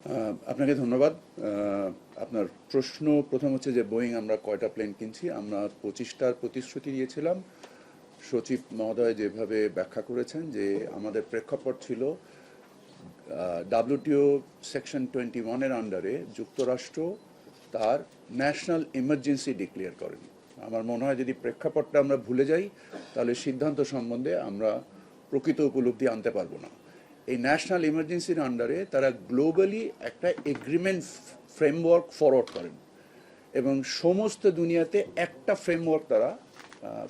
আপনাকে ধন্যবাদ। আপনার প্রশ্ন প্রথম হচ্ছে যে বোয়িং আমরা কয়টা প্লেন কিনছি। আমরা 25টার প্রতিশ্রুতি দিয়েছিলাম। সচিব মহোদয় যেভাবে ব্যাখ্যা করেছেন যে আমাদের প্রেক্ষাপট ছিল WTO সেকশন 21-এর আন্ডারে যুক্তরাষ্ট্র তার ন্যাশনাল ইমার্জেন্সি ডিক্লেয়ার করেন। আমার মনে হয় যদি প্রেক্ষাপটটা আমরা ভুলে যাই তাহলে সিদ্ধান্ত সম্বন্ধে আমরা প্রকৃত উপলব্ধি আনতে পারবো না। এই ন্যাশনাল ইমার্জেন্সির আন্ডারে তারা গ্লোবালি একটা এগ্রিমেন্ট ফ্রেমওয়ার্ক ফরওয়ার্ড করেন এবং সমস্ত দুনিয়াতে একটা ফ্রেমওয়ার্ক তারা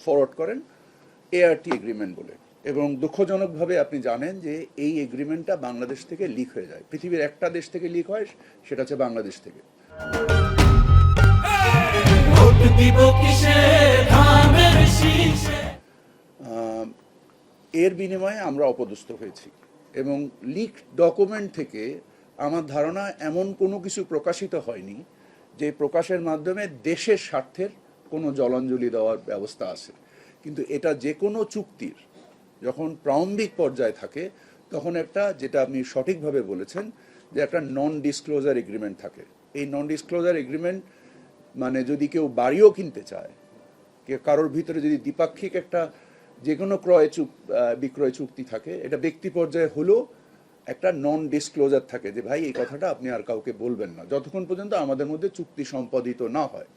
ফরওয়ার্ড করেন, এআরটি এগ্রিমেন্ট বলে। এবং দুঃখজনকভাবে আপনি জানেন যে এই এগ্রিমেন্টটা বাংলাদেশ থেকে লিক হয়ে যায়। পৃথিবীর একটা দেশ থেকে লিক হয়, সেটা হচ্ছে বাংলাদেশ থেকে। এর বিনিময়ে আমরা অপদস্থ হয়েছি এবং লিক ডকুমেন্ট থেকে আমার ধারণা এমন কোনো কিছু প্রকাশিত হয়নি যে প্রকাশের মাধ্যমে দেশের স্বার্থের কোনো জলাঞ্জলি দেওয়ার ব্যবস্থা আছে। কিন্তু এটা যে কোনো চুক্তির যখন প্রারম্ভিক পর্যায়ে থাকে তখন একটা, যেটা আপনি সঠিকভাবে বলেছেন, যে একটা নন ডিসক্লোজার এগ্রিমেন্ট থাকে। এই নন ডিসক্লোজার এগ্রিমেন্ট মানে যদি কেউ বাড়িও কিনতে চায়, কারোর ভিতরে যদি দ্বিপাক্ষিক একটা যে কোনো বিক্রয় চুক্তি থাকে, এটা ব্যক্তি পর্যায়ে হলেও একটা নন ডিসক্লোজার থাকে যে ভাই এই কথাটা আপনি আর কাউকে বলবেন না যতক্ষণ পর্যন্ত আমাদের মধ্যে চুক্তি সম্পাদিত না হয়।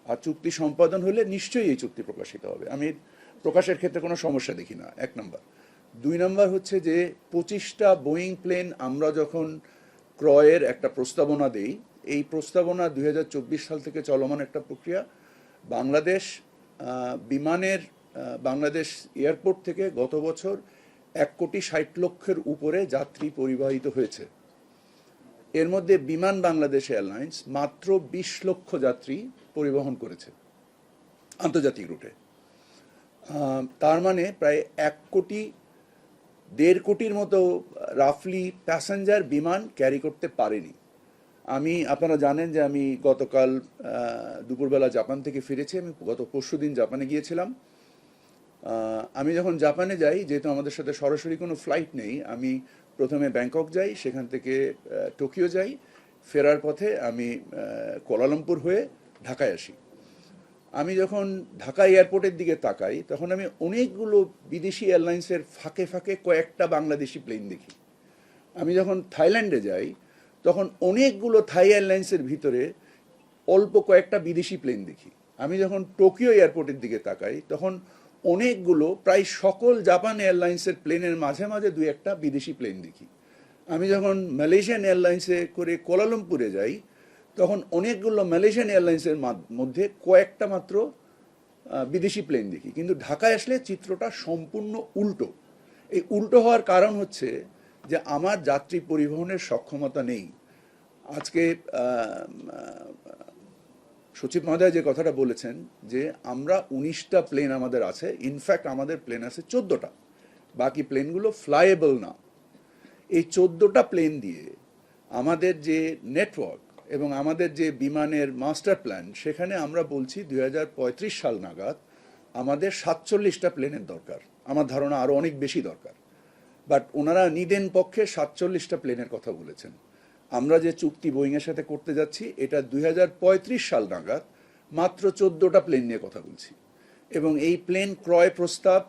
আর চুক্তি সম্পাদন হলে নিশ্চয়ই এই চুক্তি প্রকাশিত হবে। আমি প্রকাশের ক্ষেত্রে কোনো সমস্যা দেখি না, 1 নম্বর। 2 নম্বর হচ্ছে যে 25টা বোয়িং প্লেন আমরা যখন ক্রয়ের একটা প্রস্তাবনা দেই, এই প্রস্তাবনা 2024 সাল থেকে চলমান একটা প্রক্রিয়া। বাংলাদেশ বাংলাদেশ এয়ারপোর্ট থেকে গত বছর 1,60,00,000-এর উপরে যাত্রী পরিবাহিত হয়েছে। এর মধ্যে বিমান বাংলাদেশ এয়ারলাইন্স মাত্র 20 লক্ষ যাত্রী পরিবহন করেছে আন্তর্জাতিক রুটে। তার মানে প্রায় 1,1.5 কোটির মতো রাফলি প্যাসেঞ্জার বিমান ক্যারি করতে পারেনি। আপনারা জানেন যে আমি গতকাল দুপুরবেলা জাপান থেকে ফিরেছি। আমি গত পরশুদিন জাপানে গিয়েছিলাম। আমি যখন জাপানে যাই, যেহেতু আমাদের সাথে সরাসরি কোনো ফ্লাইট নেই, আমি প্রথমে ব্যাংকক যাই, সেখান থেকে টোকিও যাই, ফেরার পথে আমি কুয়ালালামপুর হয়ে ঢাকায় আসি। আমি যখন ঢাকা এয়ারপোর্টের দিকে তাকাই তখন আমি অনেকগুলো বিদেশি এয়ারলাইন্সের ফাঁকে ফাঁকে কয়েকটা বাংলাদেশি প্লেন দেখি। আমি যখন থাইল্যান্ডে যাই তখন অনেকগুলো থাই এয়ারলাইন্সের ভিতরে অল্প কয়েকটা বিদেশি প্লেন দেখি। আমি যখন টোকিও এয়ারপোর্টের দিকে তাকাই তখন অনেকগুলো, প্রায় সকল জাপান এয়ারলাইন্সের প্লেনের মাঝে মাঝে 2-1টা বিদেশি প্লেন দেখি। আমি যখন মালয়েশিয়ান এয়ারলাইন্সে করে কুয়ালালামপুরে যাই তখন অনেকগুলো মালয়েশিয়ান এয়ারলাইন্সের মধ্যে কয়েকটা মাত্র বিদেশি প্লেন দেখি। কিন্তু ঢাকায় আসলে চিত্রটা সম্পূর্ণ উল্টো। এই উল্টো হওয়ার কারণ হচ্ছে যে আমার যাত্রী পরিবহনের সক্ষমতা নেই। আজকে সচিব মহোদয় যে কথাটা বলেছেন যে আমরা 19টা প্লেন আমাদের আছে, ইনফ্যাক্ট আমাদের প্লেন আছে 14টা, বাকি প্লেনগুলো ফ্লাইয়েবল না। এই 14টা প্লেন দিয়ে আমাদের যে নেটওয়ার্ক এবং আমাদের যে বিমানের মাস্টার প্ল্যান, সেখানে আমরা বলছি 2035 সাল নাগাদ আমাদের 47টা প্লেনের দরকার। আমার ধারণা আরও অনেক বেশি দরকার, বাট ওনারা নিদেন পক্ষে 47টা প্লেনের কথা বলেছেন। আমরা যে চুক্তি বোয়িংয়ের সাথে করতে যাচ্ছি এটা 2035 সাল নাগাদ মাত্র 14টা প্লেন নিয়ে কথা বলছি। এবং এই প্লেন ক্রয় প্রস্তাব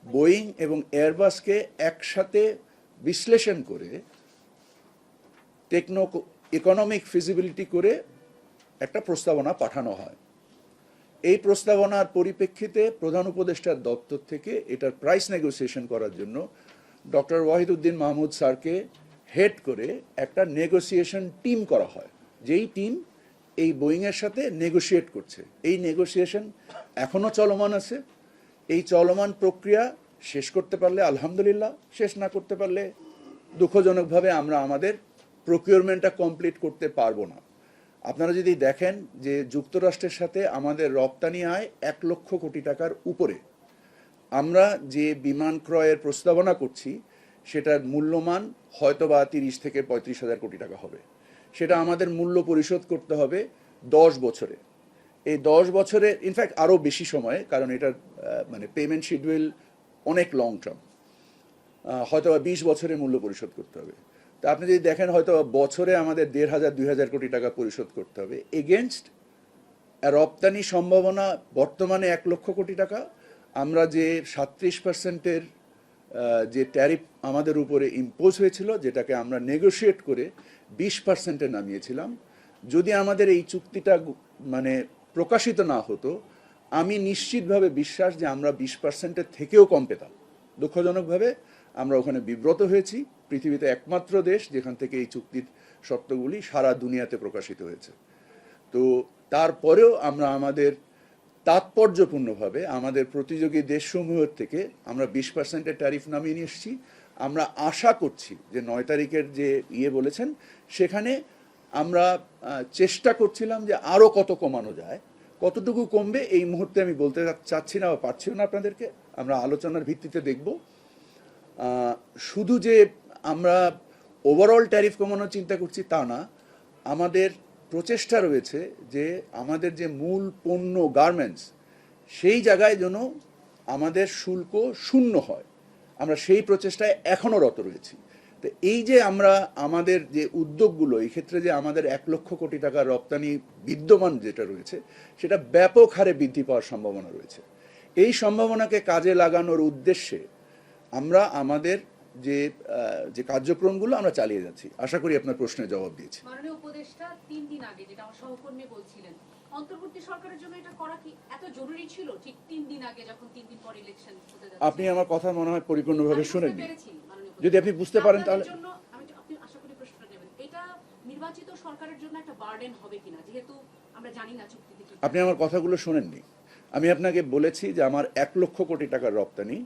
বোয়িং এবং এয়ারবাসকে একসাথে বিশ্লেষণ করে ইকোনমিক ফিজিবিলিটি করে একটা প্রস্তাবনা পাঠানো হয়। এই প্রস্তাবনার পরিপ্রেক্ষিতে প্রধান উপদেষ্টার দপ্তর থেকে এটার প্রাইস নেগোসিয়েশন করার জন্য ডক্টর ওয়াহিদুদ্দিন মাহমুদ স্যারকে হেড করে একটা নেগোসিয়েশন টিম করা হয়, যেই টিম এই বোয়িংয়ের সাথে নেগোশিয়েট করছে। এই নেগোসিয়েশন এখনও চলমান আছে। এই চলমান প্রক্রিয়া শেষ করতে পারলে আলহামদুলিল্লাহ, শেষ না করতে পারলে দুঃখজনকভাবে আমরা আমাদের প্রকিউরমেন্টটা কমপ্লিট করতে পারবো না। আপনারা যদি দেখেন যে যুক্তরাষ্ট্রের সাথে আমাদের রপ্তানি আয় 1 লক্ষ কোটি টাকার উপরে। আমরা যে বিমান ক্রয়ের প্রস্তাবনা করছি সেটার মূল্যমান হয়তোবা 30 থেকে 35 হাজার কোটি টাকা হবে। সেটা আমাদের মূল্য পরিশোধ করতে হবে 10 বছরে। এই 10 বছরে ইনফ্যাক্ট আরও বেশি সময়ে, কারণ এটার মানে পেমেন্ট শিডিউল অনেক লং টার্ম, হয়তোবা 20 বছরে মূল্য পরিশোধ করতে হবে। তো আপনি যদি দেখেন হয়তো বছরে আমাদের 1,500-2,000 কোটি টাকা পরিশোধ করতে হবে এগেনস্ট রপ্তানি সম্ভাবনা বর্তমানে 1,00,000 কোটি টাকা। আমরা যে 37%-এর যে ট্যারিফ আমাদের উপরে ইম্পোজ হয়েছিল, যেটাকে আমরা নেগোশিয়েট করে 20%-এ নামিয়েছিলাম, যদি আমাদের এই চুক্তিটা মানে প্রকাশিত না হতো, আমি নিশ্চিতভাবে বিশ্বাস যে আমরা 20%-এর থেকেও কম পেতাম। দুঃখজনকভাবে আমরা ওখানে বিব্রত হয়েছি। পৃথিবীতে একমাত্র দেশ যেখান থেকে এই চুক্তির শর্তগুলি সারা দুনিয়াতে প্রকাশিত হয়েছে। তো তারপরেও আমরা আমাদের তাৎপর্যপূর্ণভাবে আমাদের প্রতিযোগী দেশসমূহের থেকে আমরা 20%-এর ট্যারিফ নামিয়ে নিয়ে এসেছি। আমরা আশা করছি যে 9 তারিখের যে বলেছেন, সেখানে আমরা চেষ্টা করছিলাম যে আরও কত কমানো যায়। কতটুকু কমবে এই মুহূর্তে আমি বলতে চাচ্ছি না বা পারছিও না আপনাদেরকে, আমরা আলোচনার ভিত্তিতে দেখব। শুধু যে আমরা ওভারঅল ট্যারিফ কমানোর চিন্তা করছি তা না, আমাদের প্রচেষ্টা রয়েছে যে আমাদের যে মূল পণ্য গার্মেন্টস, সেই জায়গায় যেন আমাদের শুল্ক শূন্য হয়। আমরা সেই প্রচেষ্টায় এখনও রত রয়েছি। তো এই যে আমরা আমাদের যে উদ্যোগগুলো, এই ক্ষেত্রে যে আমাদের 1,00,000 কোটি টাকার রপ্তানি বিদ্যমান যেটা রয়েছে, সেটা ব্যাপক হারে বৃদ্ধি পাওয়ার সম্ভাবনা রয়েছে। এই সম্ভাবনাকে কাজে লাগানোর উদ্দেশ্যে আমরা আমাদের যে কার্যক্রমগুলো আমরা চালিয়ে যাচ্ছি। আশা করি আপনার প্রশ্নের জবাব দিয়েছি। মাননীয় উপদেষ্টা 3 দিন আগে, যেটা আমার সহকর্মী বলছিলেন, অন্তর্বর্তী সরকারের জন্য এটা করা কি এত জরুরি ছিল? ঠিক 3 দিন আগে, যখন 3 দিন পর ইলেকশন হতে যাচ্ছে। আপনি আমার কথা মনে হয় পরিপূর্ণভাবে শুনেননি। যদি আপনি বুঝতে পারেন তাহলে আপনি আশা করি প্রশ্নটা নেবেন। এটা নির্বাচিত সরকারের জন্য একটা বার্ডেন হবে কিনা, যেহেতু আমরা জানি না চুক্তিতে কি। আপনি আমার কথাগুলো শোনেননি। আমি আপনাকে বলেছি যে আমার 1,00,000 কোটি টাকার রপ্তানি।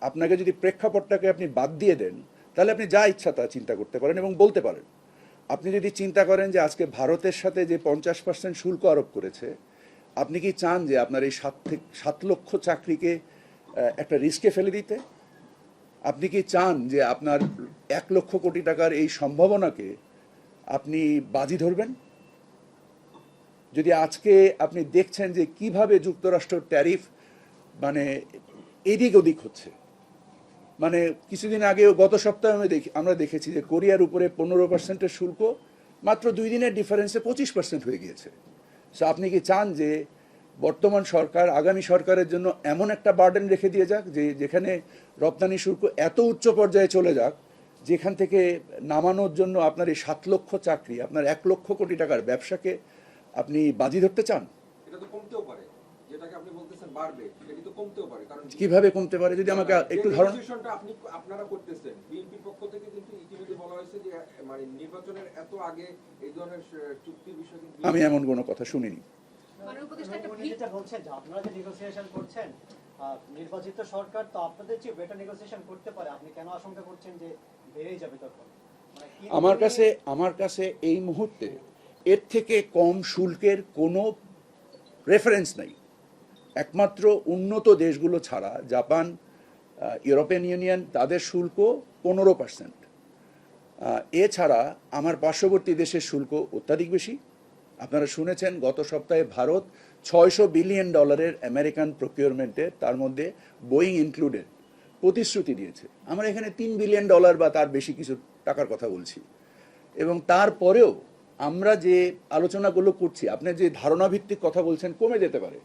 আপনাকে যদি প্রেক্ষাপটটাকে আপনি বাদ দিয়ে দেন, তাহলে আপনি যা ইচ্ছা তা চিন্তা করতে পারেন এবং বলতে পারেন। আপনি যদি চিন্তা করেন যে আজকে ভারতের সাথে যে 50% শুল্ক আরোপ করেছে, আপনি কি চান যে আপনার এই 7 লক্ষ চাকরিকে একটা রিস্কে ফেলে দিতে? আপনি কি চান যে আপনার 1,00,000 কোটি টাকার এই সম্ভাবনাকে আপনি বাজি ধরবেন? যদি আজকে আপনি দেখছেন যে কিভাবে যুক্তরাষ্ট্র ট্যারিফ মানে এদিক ওদিক হচ্ছে, মানে কিছুদিন আগেও গত সপ্তাহে আমরা দেখেছি যে কোরিয়ার উপরে 15%-এর শুল্ক মাত্র 2 দিনের ডিফারেন্সে 25% হয়ে গিয়েছে। সো আপনি কি চান যে বর্তমান সরকার আগামী সরকারের জন্য এমন একটা বার্ডেন রেখে দিয়ে যাক যেখানে রপ্তানি শুল্ক এত উচ্চ পর্যায়ে চলে যাক, যেখান থেকে নামানোর জন্য আপনার এই 7 লক্ষ চাকরি, আপনার 1,00,000 কোটি টাকার ব্যবসাকে আপনি বাজি ধরতে চান? এটা তো কমতেও পারে, যেটাকে আপনি বলতেছেন বাড়বে, এটা তো কমতেও পারে। কারণ কিভাবে কমতে পারে যদি আমাকে একটু ধারণা। আপনারা করতেছেন বিএনপির পক্ষ থেকে, কিন্তু ইতিমধ্যে বলা হয়েছে যে মানে নির্বাচনের এত আগে এই ধরনের চুক্তির বিষয় কিন্তু আমি এমন কোনো কথা শুনিনি। যেটা বলছেন যে আপনারা যে নেগোসিয়েশন করছেন, নির্বাচিত সরকার তো আপনাদের চেয়ে বেটার নেগোসিয়েশন করতে পারে, আপনি কেন আশঙ্কা করছেন যে বেড়ে যাবে তখন? আমার কাছে এই মুহূর্তে এর থেকে কম শুল্কের কোনো রেফারেন্স নাই। একমাত্র উন্নত দেশগুলো ছাড়া জাপান, ইউরোপিয়ান ইউনিয়ন, তাদের শুল্ক 15%। এছাড়া আমার পার্শ্ববর্তী দেশের শুল্ক অত্যাধিক বেশি। আপনারা শুনেছেন গত সপ্তাহে ভারত $600 বিলিয়ন আমেরিকান প্রকিউরমেন্টে, তার মধ্যে বোয়িং ইনক্লুডেড, প্রতিশ্রুতি দিয়েছে। আমরা এখানে $3 বিলিয়ন বা তার বেশি কিছু টাকার কথা বলছি। এবং তারপরেও আমরা যে আলোচনাগুলো করছি, আপনি যে ধারণাভিত্তিক কথা বলছেন কমে যেতে পারে।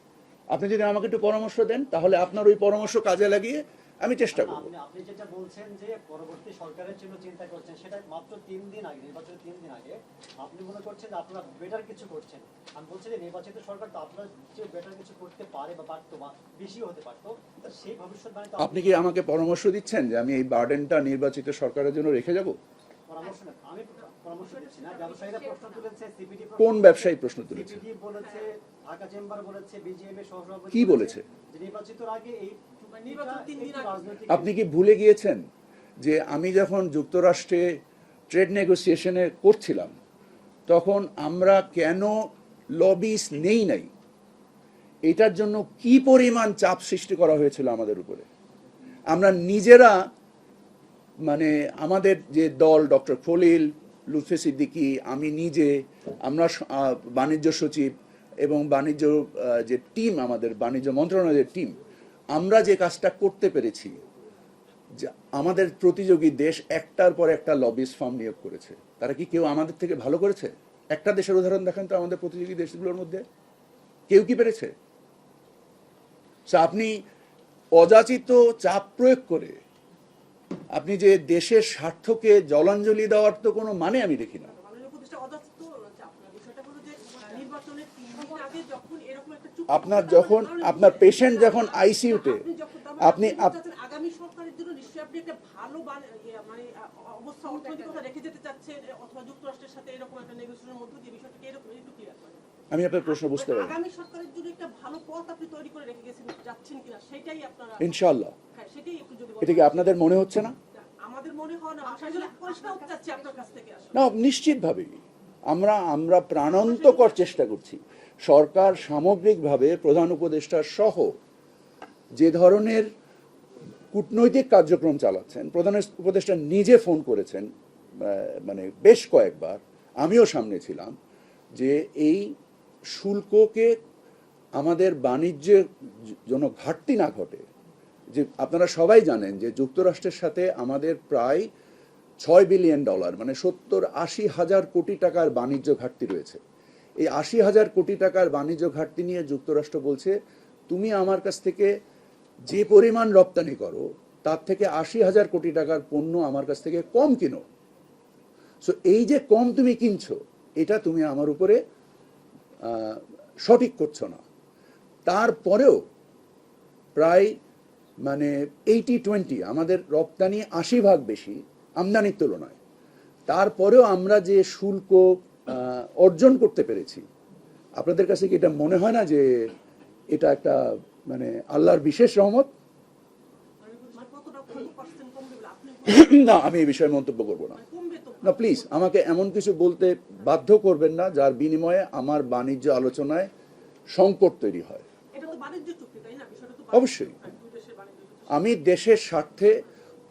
আপনি যদি আমাকে একটু পরামর্শ দেন, তাহলে আপনার ওই পরামর্শ কাজে লাগিয়ে আমি চেষ্টা করব। আপনি যেটা বলছেন যে পরবর্তী সরকারের জন্য চিন্তা করছেন, সেটা মাত্র 3 দিন আগে, নির্বাচনের 3 দিন আগে আপনি মনে করছেন যে আপনারা বেটার কিছু করছেন। আমি বলছি যে নির্বাচিত সরকার তো আপনারা যে বেটার কিছু করতে পারে বা পারতো বা বেশিও হতে পারতো, সেই ভবিষ্যৎবাণী তো আপনি কি আমাকে পরামর্শ দিচ্ছেন যে আমি এই বার্ডেনটা নির্বাচিত সরকারের জন্য রেখে যাব? পরামর্শ না, আমি পরামর্শ দিচ্ছি না। ব্যবসায়ীরা প্রশ্ন তুলেছে, সিপিডি কোন ব্যবসায়ী প্রশ্ন তুলেছে? সিপিডি বলেছে, ঢাকা চেম্বার বলেছে, বিজিএম এর সহসভাপতি কি বলেছে? যে নির্বাচিত আগে এই আপনি কি ভুলে গিয়েছেন যে আমি যখন যুক্তরাষ্ট্রে ট্রেড নেগোসিয়েশনে করছিলাম, তখন আমরা কেন লবিস নেই নাই, এটার জন্য কি পরিমাণ চাপ সৃষ্টি করা হয়েছিল আমাদের উপরে। আমরা নিজেরা, মানে আমাদের যে দল, ডক্টর খলিল, লুৎফে সিদ্দিকী, আমি নিজে, আমরা বাণিজ্য সচিব এবং বাণিজ্য যে টিম, আমাদের বাণিজ্য মন্ত্রণালয়ের টিম, আমরা যে কাজটা করতে পেরেছি, যে আমাদের প্রতিযোগী দেশ একটার পর একটা লবিস ফার্ম নিয়োগ করেছে, তারা কি কেউ আমাদের থেকে ভালো করেছে? একটা দেশের উদাহরণ দেখেন তো আমাদের প্রতিযোগী দেশগুলোর মধ্যে কেউ কি পেরেছে? আপনি অযাচিত চাপ প্রয়োগ করে আপনি যে দেশের স্বার্থকে জলাঞ্জলি দেওয়ার তো কোনো মানে আমি দেখি না। আপনার যখন আপনার পেশেন্ট যখন আইসিইউতে আপনি আগামী সরকারের জন্য নিশ্চয়ই আপনি একটা ভালো মানে অবস্থা অর্থনৈতিকতা রেখে যেতে চাচ্ছেন, অথবা যুক্তরাষ্ট্রের সাথে এরকম একটা নেগোসিয়েশনের মধ্য দিয়ে বিষয়টাকে এরকম একটু ক্লিয়ার করেন। আমি আপনার প্রশ্ন বুঝতে পারি। আগামী সরকারের জন্য একটা ভালো পথ আপনি তৈরি করে রেখে গেছেন, যাচ্ছেন কিনা সেটাই আপনারা ইনশাআল্লাহ। হ্যাঁ, সেটাই একটু যদি এটা কি আপনাদের মনে হচ্ছে না? আমাদের মনে হয় না, আসলে পরিষ্কার হতে চাচ্ছি আপনার কাছ থেকে আসলে। না, নিশ্চিতভাবেই আমরা প্রাণান্তকর চেষ্টা করছি। সরকার সামগ্রিকভাবে প্রধান উপদেষ্টা সহ যে ধরনের কূটনৈতিক কার্যক্রম চালাচ্ছেন, প্রধান উপদেষ্টা নিজে ফোন করেছেন মানে বেশ কয়েকবার, আমিও সামনে ছিলাম, যে এই শুল্ককে আমাদের বাণিজ্যের জন্য ঘাটতি না ঘটে। যে আপনারা সবাই জানেন যে যুক্তরাষ্ট্রের সাথে আমাদের প্রায় $6 বিলিয়ন মানে 70-80 হাজার কোটি টাকার বাণিজ্য ঘাটতি রয়েছে। এই 80 হাজার কোটি টাকার বাণিজ্য ঘাটতি নিয়ে যুক্তরাষ্ট্র বলছে, তুমি আমার কাছ থেকে যে পরিমাণ রপ্তানি করো তার থেকে 80 হাজার কোটি টাকার পণ্য আমার কাছ থেকে কম কিনো। সো এই যে কম তুমি কিনছো, এটা তুমি আমার উপরে সঠিক করছো না। তারপরেও প্রায় মানে 80-20 আমাদের রপ্তানি 80% বেশি আমদানির তুলনায়। তারপরেও আমরা যে শুল্ক অর্জন করতে পেরেছি, আপনাদের কাছে কি এটা মনে হয় না যে এটা একটা মানে আল্লাহর বিশেষ রহমত? না, আমি এই বিষয়ে মন্তব্য করবো না। না, প্লিজ আমাকে এমন কিছু বলতে বাধ্য করবেন না যার বিনিময়ে আমার বাণিজ্য আলোচনায় সংকট তৈরি হয়। অবশ্যই আমি দেশের স্বার্থে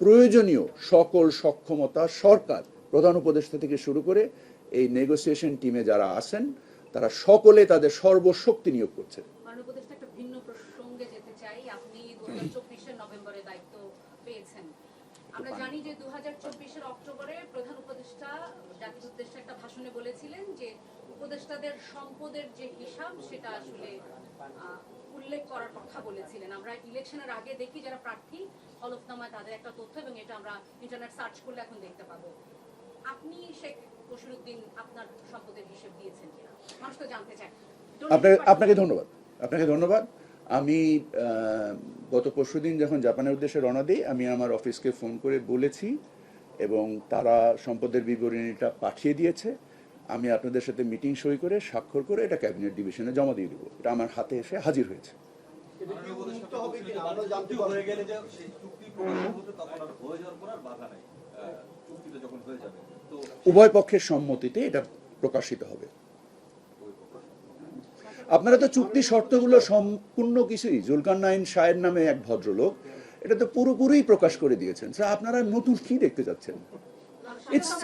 প্রয়োজনীয় সকল সক্ষমতা সরকার, প্রধান উপদেষ্টা থেকে শুরু করে এই নেগোসিয়েশন টিমে যারা আছেন তারা সকলে তাদের সর্বশক্তি নিয়োগ করছে। উপদেষ্টা একটা ভিন্ন প্রসঙ্গে যেতে চাই। আপনি 2024 নভেম্বরে দায়িত্ব পেয়েছেন। আমরা জানি যে 2024 অক্টোবরে প্রধান উপদেষ্টা জাতির উদ্দেশ্যে একটা ভাষণে বলেছিলেন যে উপদেষ্টাদের সম্পদের যে হিসাব সেটা আসলে উল্লেখ করার কথা বলেছিলেন। আমরা ইলেকশনের আগে দেখি যারা প্রার্থী হলফনামায় তাদের একটা তথ্য, এবং এটা আমরা ইন্টারনেট সার্চ করলে এখন দেখতে পাবো। আপনি শেখ বশিরউদ্দিন আপনার সম্পদের হিসেব দিয়েছেন কিনা মানুষ তো জানতে চায়। আপনাকে ধন্যবাদ। আমি গত পরশুদিন যখন জাপানের উদ্দেশ্যে রওনা দিই, আমি আমার অফিসকে ফোন করে বলেছি এবং তারা সম্পদের বিবরণীটা পাঠিয়ে দিয়েছে। আমি আপনাদের সাথে মিটিং সই করে স্বাক্ষর করে এটা ক্যাবিনেট ডিভিশনে জমা দিয়ে দেবো। এটা আমার হাতে এসে হাজির হয়েছে। উভয় পক্ষের সম্মতিতে এটা প্রকাশিত হবে। আপনারা তো চুক্তি শর্তগুলো সম্পূর্ণ কিছুই, জুলকারনাইন শাহের নামে এক ভদ্রলোক এটা তো পুরোপুরি প্রকাশ করে দিয়েছেন। স্যার, আপনারা নতুন কি দেখতে যাচ্ছেন?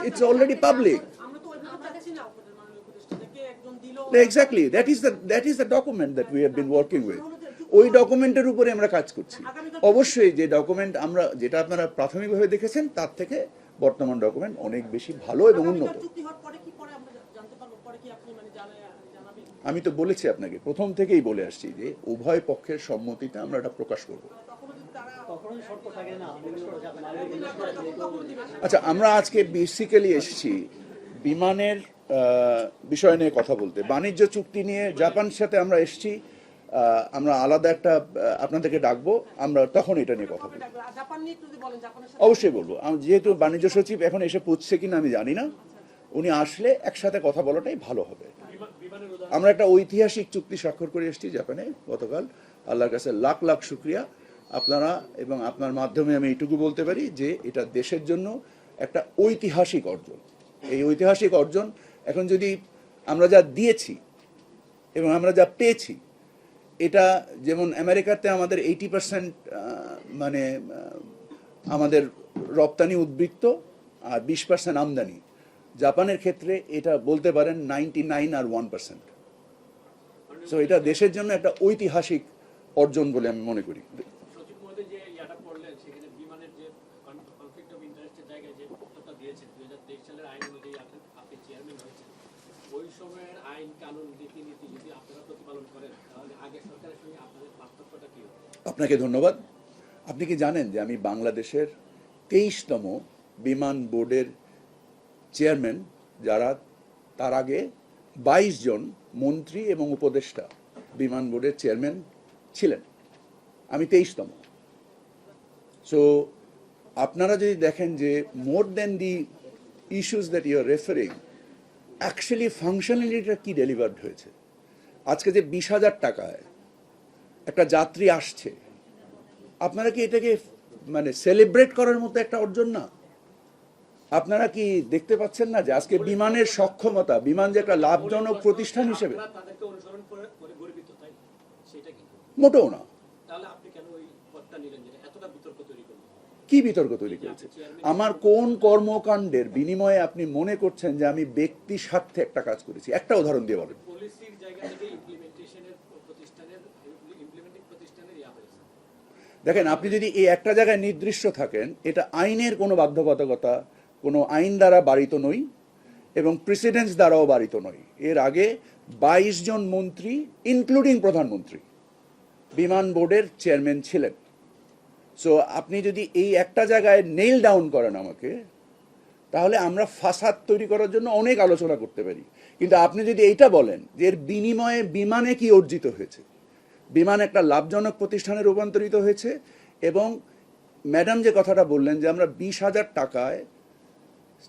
It's already public. Exactly, that is the document that we have been working with. ওই ডকুমেন্টের উপরে আমরা কাজ করছি। অবশ্যই যে ডকুমেন্ট আমরা যেটা আপনারা প্রাথমিকভাবে দেখেছেন তার থেকে বর্তমান ডকুমেন্ট অনেক বেশি ভালো এবং উন্নত। আমি তো বলেছি আপনাকে, প্রথম থেকেই বলে আসছি যে উভয় পক্ষের সম্মতিতে আমরা এটা প্রকাশ করব। আচ্ছা, আমরা আজকে বেসিক্যালি এসেছি বিমানের বিষয় নিয়ে কথা বলতে। বাণিজ্য চুক্তি নিয়ে জাপানের সাথে আমরা এসেছি, আমরা আলাদা একটা আপনাদেরকে ডাকবো, আমরা তখন এটা নিয়ে কথা বলবো। অবশ্যই বলবো। যেহেতু বাণিজ্য সচিব এখন এসে পৌঁছছে কিনা আমি জানি না, উনি আসলে একসাথে কথা বলাটাই ভালো হবে। আমরা একটা ঐতিহাসিক চুক্তি স্বাক্ষর করে এসেছি জাপানে গতকাল। আল্লাহর কাছে লাখ লাখ শুকরিয়া। আপনারা এবং আপনার মাধ্যমে আমি এইটুকু বলতে পারি যে এটা দেশের জন্য একটা ঐতিহাসিক অর্জন। এই ঐতিহাসিক অর্জন এখন যদি আমরা যা দিয়েছি এবং আমরা যা পেয়েছি, এটা যেমন আমেরিকাতে আমাদের 80% মানে আমাদের রপ্তানি উদ্বৃত্ত আর 20% আমদানি, জাপানের ক্ষেত্রে এটা বলতে পারেন 99 আর 1%। সো এটা দেশের জন্য একটা ঐতিহাসিক অর্জন বলে আমি মনে করি। আইন কানুন রীতিনীতি যদি আপনারা প্রতিপালন করেন তাহলে আগের সরকারের সঙ্গে আপনাদের পার্থক্যটা কি হবে? আপনাকে ধন্যবাদ। আপনি কি জানেন যে আমি বাংলাদেশের 23তম বিমান বোর্ডের চেয়ারম্যান, যারা তার আগে 22 জন মন্ত্রী এবং উপদেষ্টা বিমান বোর্ডের চেয়ারম্যান ছিলেন, আমি 23তম। সো আপনারা যদি দেখেন যে more then the issues that you are referring, actually ফাংশনালিটিটা কি ডেলিভার্ড হয়েছে। আজকে যে 20,000 টাকায় একটা যাত্রী আসছে, আপনারা কি এটাকে মানে সেলিব্রেট করার মতো একটা অর্জন না? আপনারা কি দেখতে পাচ্ছেন না যে আজকে বিমানের সক্ষমতা, বিমান যে একটা লাভজনক প্রতিষ্ঠান হিসেবে? আপনারা তাদেরকে অনুসরণ করে গর্বিত, তাই সেটা কি? মোটেও না। তাহলে আপনি কেন ওই পদটা নিলেন যেটা এতটা বিতর্ক তৈরি করলেন? কি বিতর্ক তৈরি করেছে? আমার কোন কর্মকাণ্ডের বিনিময়ে আপনি মনে করছেন যে আমি ব্যক্তি স্বার্থে একটা কাজ করেছি? একটা উদাহরণ দিয়ে বলেন। পলিসির জায়গা থেকে ইমপ্লিমেন্টেশনের ইমপ্লিমেন্টিং প্রতিষ্ঠানের ইয়া হয়েছে। দেখেন, আপনি যদি এই একটা জায়গায় নির্দিষ্ট থাকেন, এটা আইনের কোনো বাধ্যবাধকতা, কোনো আইন দ্বারা বাড়িত নই এবং প্রেসিডেন্স দ্বারাও বাড়িত নই। এর আগে 22 জন মন্ত্রী ইনক্লুডিং প্রধানমন্ত্রী বিমান বোর্ডের চেয়ারম্যান ছিলেন। সো আপনি যদি এই একটা জায়গায় নেইল ডাউন করেন আমাকে, তাহলে আমরা ফাসাদ তৈরি করার জন্য অনেক আলোচনা করতে পারি। কিন্তু আপনি যদি এইটা বলেন যে এর বিনিময়ে বিমানে কি অর্জিত হয়েছে, বিমান একটা লাভজনক প্রতিষ্ঠানে রূপান্তরিত হয়েছে, এবং ম্যাডাম যে কথাটা বললেন যে আমরা 20,000 টাকায়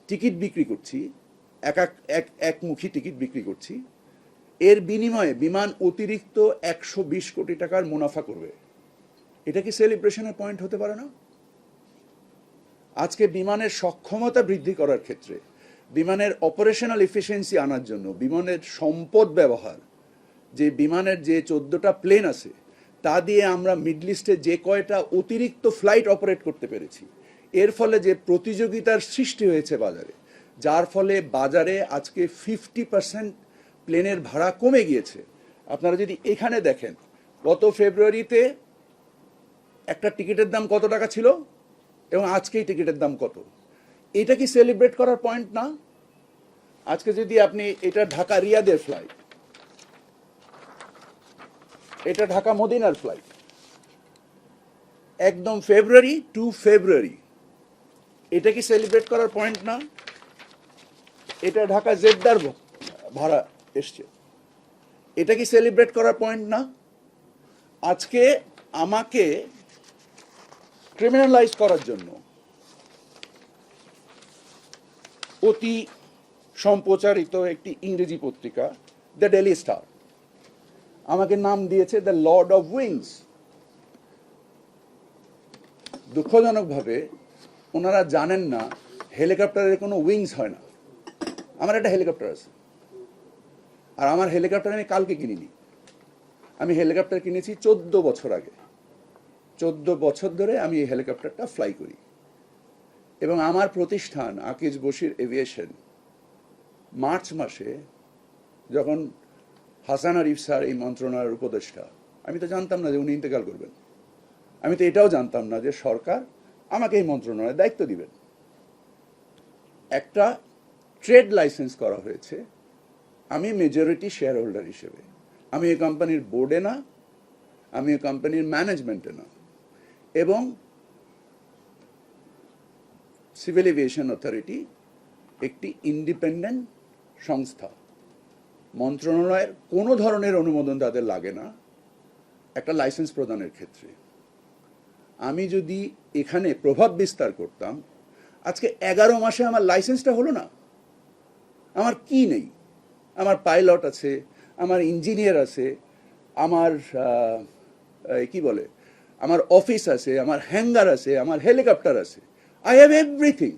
টিকিট বিক্রি করছি, একমুখী টিকিট বিক্রি করছি, এর বিনিময়ে বিমান অতিরিক্ত 120 কোটি টাকার মুনাফা করবে, এটা কি সেলিব্রেশনের পয়েন্ট হতে পারে না? আজকে বিমানের সক্ষমতা বৃদ্ধি করার ক্ষেত্রে, বিমানের অপারেশনাল এফিসিয়েন্সি আনার জন্য, বিমানের সম্পদ ব্যবহার, যে বিমানের যে 14টা প্লেন আছে তা দিয়ে আমরা মিডল ইস্টে যে কয়টা অতিরিক্ত ফ্লাইট অপারেট করতে পেরেছি, এর ফলে যে প্রতিযোগিতার সৃষ্টি হয়েছে বাজারে, যার ফলে বাজারে আজকে 50% প্লেনের ভাড়া কমে গিয়েছে। আপনারা যদি এখানে দেখেন, গত ফেব্রুয়ারিতে একটা টিকিটের দাম কত টাকা ছিল এবং আজকে এই টিকিটের দাম কত, এটা কি সেলিব্রেট করার পয়েন্ট না? আজকে যদি আপনি, এটা ঢাকা রিয়াদের ফ্লাইট, এটা ঢাকা মদিনার ফ্লাইট, একদম ফেব্রুয়ারি টু ফেব্রুয়ারি, এটা কি সেলিব্রেট করার পয়েন্ট না? এটা ঢাকা জেদ্দার ভাড়া এসছে, এটা কি সেলিব্রেট করার পয়েন্ট না? আজকে আমাকে ক্রিমিনালাইজ করার জন্য অতি সম্প্রচারিত একটি ইংরেজি পত্রিকা দ্য ডেইলি স্টার আমাকে নাম দিয়েছে দ্য লর্ড অফ উইংস। দুঃখজনকভাবে ওনারা জানেন না হেলিকপ্টারের কোনো উইংস হয় না। আমার একটা হেলিকপ্টার আছে, আর আমার হেলিকপ্টার আমি কালকে কিনিনি, আমি হেলিকপ্টার কিনেছি 14 বছর আগে। 14 বছর ধরে আমি এই হেলিকপ্টারটা ফ্লাই করি, এবং আমার প্রতিষ্ঠান আকিজ বশির এভিয়েশন মার্চ মাসে, যখন হাসান আরিফ স্যার এই মন্ত্রণালয়ের উপদেষ্টা, আমি তো জানতাম না যে উনি ইন্তেকাল করবেন, আমি তো এটাও জানতাম না যে সরকার আমাকে এই মন্ত্রণালয়ের দায়িত্ব দিবেন। একটা ট্রেড লাইসেন্স করা হয়েছে, আমি মেজরিটি শেয়ার হোল্ডার হিসেবে, আমি এই কোম্পানির বোর্ডে না, আমি এই কোম্পানির ম্যানেজমেন্টে না, এবং সিভিল এভিয়েশন অথরিটি একটি ইন্ডিপেন্ডেন্ট সংস্থা, মন্ত্রণালয়ের কোনো ধরনের অনুমোদন তাদের লাগে না একটা লাইসেন্স প্রদানের ক্ষেত্রে। আমি যদি এখানে প্রভাব বিস্তার করতাম, আজকে 11 মাসে আমার লাইসেন্সটা হলো না। আমার কি নেই? আমার পাইলট আছে, আমার ইঞ্জিনিয়ার আছে, আমার কি বলে, আমার অফিস আছে, আমার হ্যাঙ্গার আছে, আমার হেলিকপ্টার আছে, আই হ্যাভ এভরিথিং।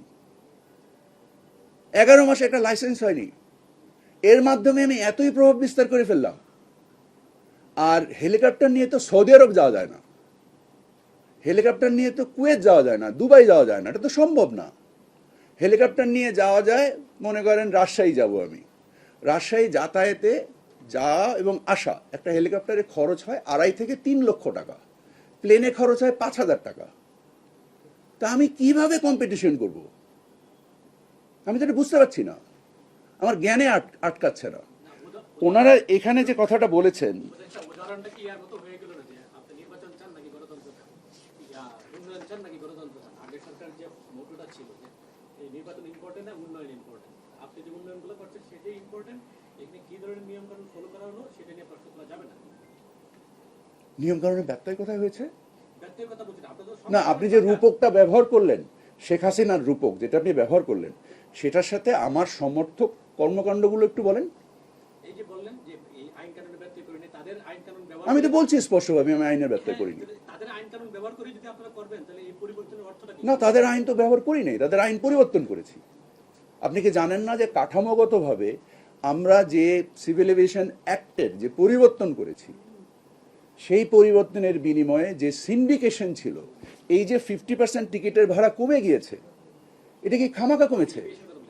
11 মাসে একটা লাইসেন্স হয়নি, এর মাধ্যমে আমি এতই প্রভাব বিস্তার করে ফেললাম। আর হেলিকপ্টার নিয়ে তো সৌদি আরব যাওয়া যায় না, হেলিকপ্টার নিয়ে তো কুয়েত যাওয়া যায় না, দুবাই যাওয়া যায় না, এটা তো সম্ভব না। হেলিকপ্টার নিয়ে যাওয়া যায়, মনে করেন রাজশাহী যাব আমি, রাজশাহী যাতায়াতে যাওয়া এবং আসা একটা হেলিকপ্টারে খরচ হয় 2.5 থেকে 3 লক্ষ টাকা, প্লেনে খরচ হয় 5,000 টাকা। তা আমি কিভাবে কম্পিটিশন করব? আমি তো এটা বুঝতে পারছি না, আমার জ্ঞানে আটকাচ্ছে না। ওনারা এখানে যে কথাটা বলেছেন, আচ্ছা, উদাহরণটা কি আর মতো হয়ে গেল না যে আপনি নির্বাচন চান নাকি গণতন্ত্র চান, উন্নয়ন চান নাকি গণতন্ত্র চান? আগের সরকার যে মোটোটা ছিল যে এই নির্বাচন ইম্পর্টেন্ট না উন্নয়ন ইম্পর্টেন্ট, আপনি যে উন্নয়নগুলো করছেন সেটাই ইম্পর্টেন্ট। এখানে কি ধরনের নিয়ম কানুন ফলো করা হলো সেটা নিয়ে প্রশ্ন করা যাবে না। নিয়মকানুনের ব্যত্যয় কোথায় হয়েছে? ব্যক্তির কথা বলছেন আপনি তো না, আপনি যে রূপকটা ব্যবহার করলেন, শেখ হাসিনার রূপক যেটা আপনি ব্যবহার করলেন, সেটার সাথে আমার সমর্থক কর্মকাণ্ডগুলো একটু বলেন। এই যে বললেন যে এই আইন কানুনের ব্যত্যয় করেনি, তাদের আইন কানুন ব্যবহার আমি তো বলছি স্পষ্টভাবে আমি আইনের ব্যত্যয় করিনি। তাদের আইন কানুন ব্যবহার করে যদি আপনারা করবেন তাহলে এই পরিবর্তনের অর্থটা কি? না, তাদের আইন তো ব্যবহার করি নাই, তাদের আইন পরিবর্তন করেছি। আপনি কি জানেন না যে কাঠামোগতভাবে আমরা যে সিভিল এভিয়েশন অ্যাক্টের যে পরিবর্তন করেছি, সেই পরিবর্তনের বিনিময়ে যে সিন্ডিকেশন ছিল, এই যে 50% টিকিটের ভাড়া কমে গিয়েছে, এটা কি খামাকা কমেছে?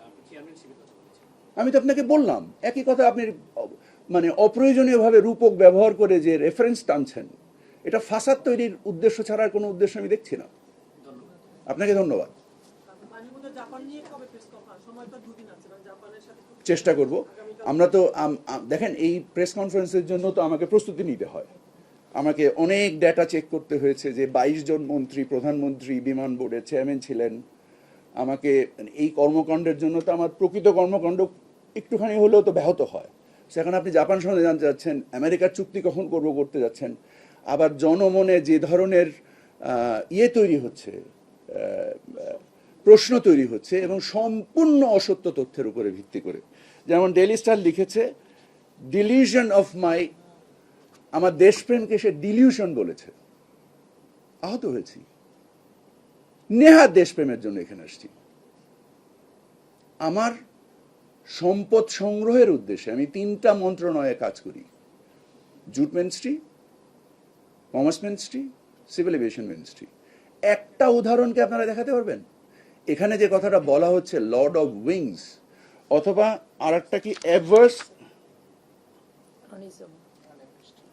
আপনি চেয়ারম্যানশিপের কথা বলেছেন। আমি তো আপনাকে বললাম একই কথা। আপনি মানে অপ্রয়োজনীয়ভাবে রূপক ব্যবহার করে যে রেফারেন্স টানছেন, এটা ফাসাদ তৈরির উদ্দেশ্য ছাড়া আর কোনো উদ্দেশ্য আমি দেখছি না। আপনাকে ধন্যবাদ। মাঝে মধ্যে জাপান নিয়ে কবে প্রেস কনফারেন্স? সময় তো 2 দিন আছে, মানে জাপানের সাথে চেষ্টা করব। আমরা তো দেখেন, এই প্রেস কনফারেন্সের জন্য তো আমাকে প্রস্তুতি নিতে হয়। আমাকে অনেক ডেটা চেক করতে হয়েছে যে 22 জন মন্ত্রী, প্রধানমন্ত্রী, বিমান বোর্ডের চেয়ারম্যান ছিলেন। আমাকে এই কর্মকাণ্ডের জন্য তো আমার প্রকৃত কর্মকাণ্ড একটুখানি হলেও তো ব্যাহত হয়। সেখানে আপনি জাপান সম্বন্ধে জানতে যাচ্ছেন, আমেরিকার চুক্তি কখন করতে যাচ্ছেন, আবার জনমনে যে ধরনের তৈরি হচ্ছে, প্রশ্ন তৈরি হচ্ছে, এবং সম্পূর্ণ অসত্য তথ্যের উপরে ভিত্তি করে। যেমন ডেইলি স্টার লিখেছে, ডিলিউশন অফ মাই, আমার দেশপ্রেমকে সে ডিলিউশন বলেছে। আহত হয়েছি। নেহাত দেশপ্রেমের জন্য এখানে আসছি। আমার সম্পদ সংগ্রহের উদ্দেশ্যে আমি 3টা মন্ত্রণালয়ে কাজ করি: jute ministry, commerce ministry, civil aviation ministry. একটা উদাহরণকে আপনারা দেখাতে পারবেন? এখানে যে কথাটা বলা হচ্ছে লর্ড অফ উইংস, অথবা আর একটা কি অ্যাভার্স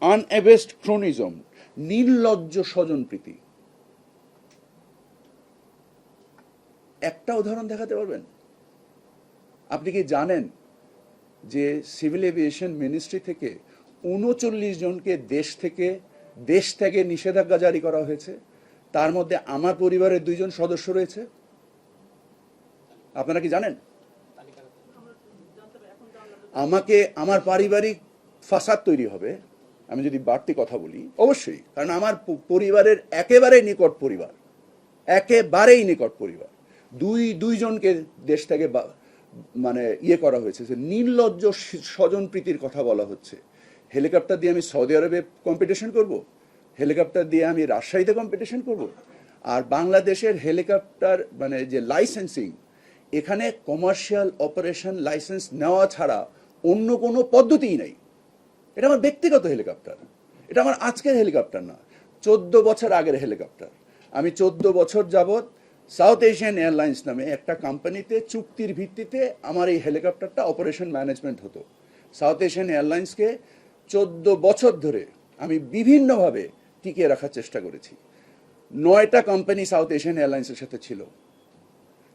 আনএবেস্ট ক্রোনিজম, নির্লজ্জ স্বজনপ্রীতি, একটা উদাহরণ দেখাতে পারবেন? আপনি কি জানেন যে সিভিল এভিয়েশন মিনিস্ট্রি থেকে 39 জনকে দেশ থেকে নিষেধাজ্ঞা জারি করা হয়েছে? তার মধ্যে আমার পরিবারের 2 জন সদস্য রয়েছে। আপনারা কি জানেন? আমাকে, আমার পারিবারিক ফাসাদ তৈরি হবে আমি যদি বাড়তি কথা বলি, অবশ্যই। কারণ আমার পরিবারের একেবারেই নিকট পরিবার, একেবারেই নিকট পরিবার, দুইজনকে দেশ থেকে মানে করা হয়েছে। যে নির্লজ্জ স্বজনপ্রীতির কথা বলা হচ্ছে। হেলিকপ্টার দিয়ে আমি সৌদি আরবে কম্পিটিশন করব? হেলিকপ্টার দিয়ে আমি রাজশাহীতে কম্পিটিশন করব? আর বাংলাদেশের হেলিকপ্টার মানে যে লাইসেন্সিং, এখানে কমার্শিয়াল অপারেশন লাইসেন্স নেওয়া ছাড়া অন্য কোনো পদ্ধতিই নাই। এটা আমার ব্যক্তিগত হেলিকপ্টার, এটা আমার আজকের হেলিকপ্টার না, 14 বছর আগের হেলিকপ্টার। আমি 14 বছর যাবৎ সাউথ এশিয়ান এয়ারলাইন্স নামে একটা কোম্পানিতে চুক্তির ভিত্তিতে আমার এই হেলিকপ্টারটা অপারেশন ম্যানেজমেন্ট হতো। সাউথ এশিয়ান এয়ারলাইন্সকে 14 বছর ধরে আমি বিভিন্নভাবে টিকিয়ে রাখার চেষ্টা করেছি। 9টা কোম্পানি সাউথ এশিয়ান এয়ারলাইন্সের সাথে ছিল,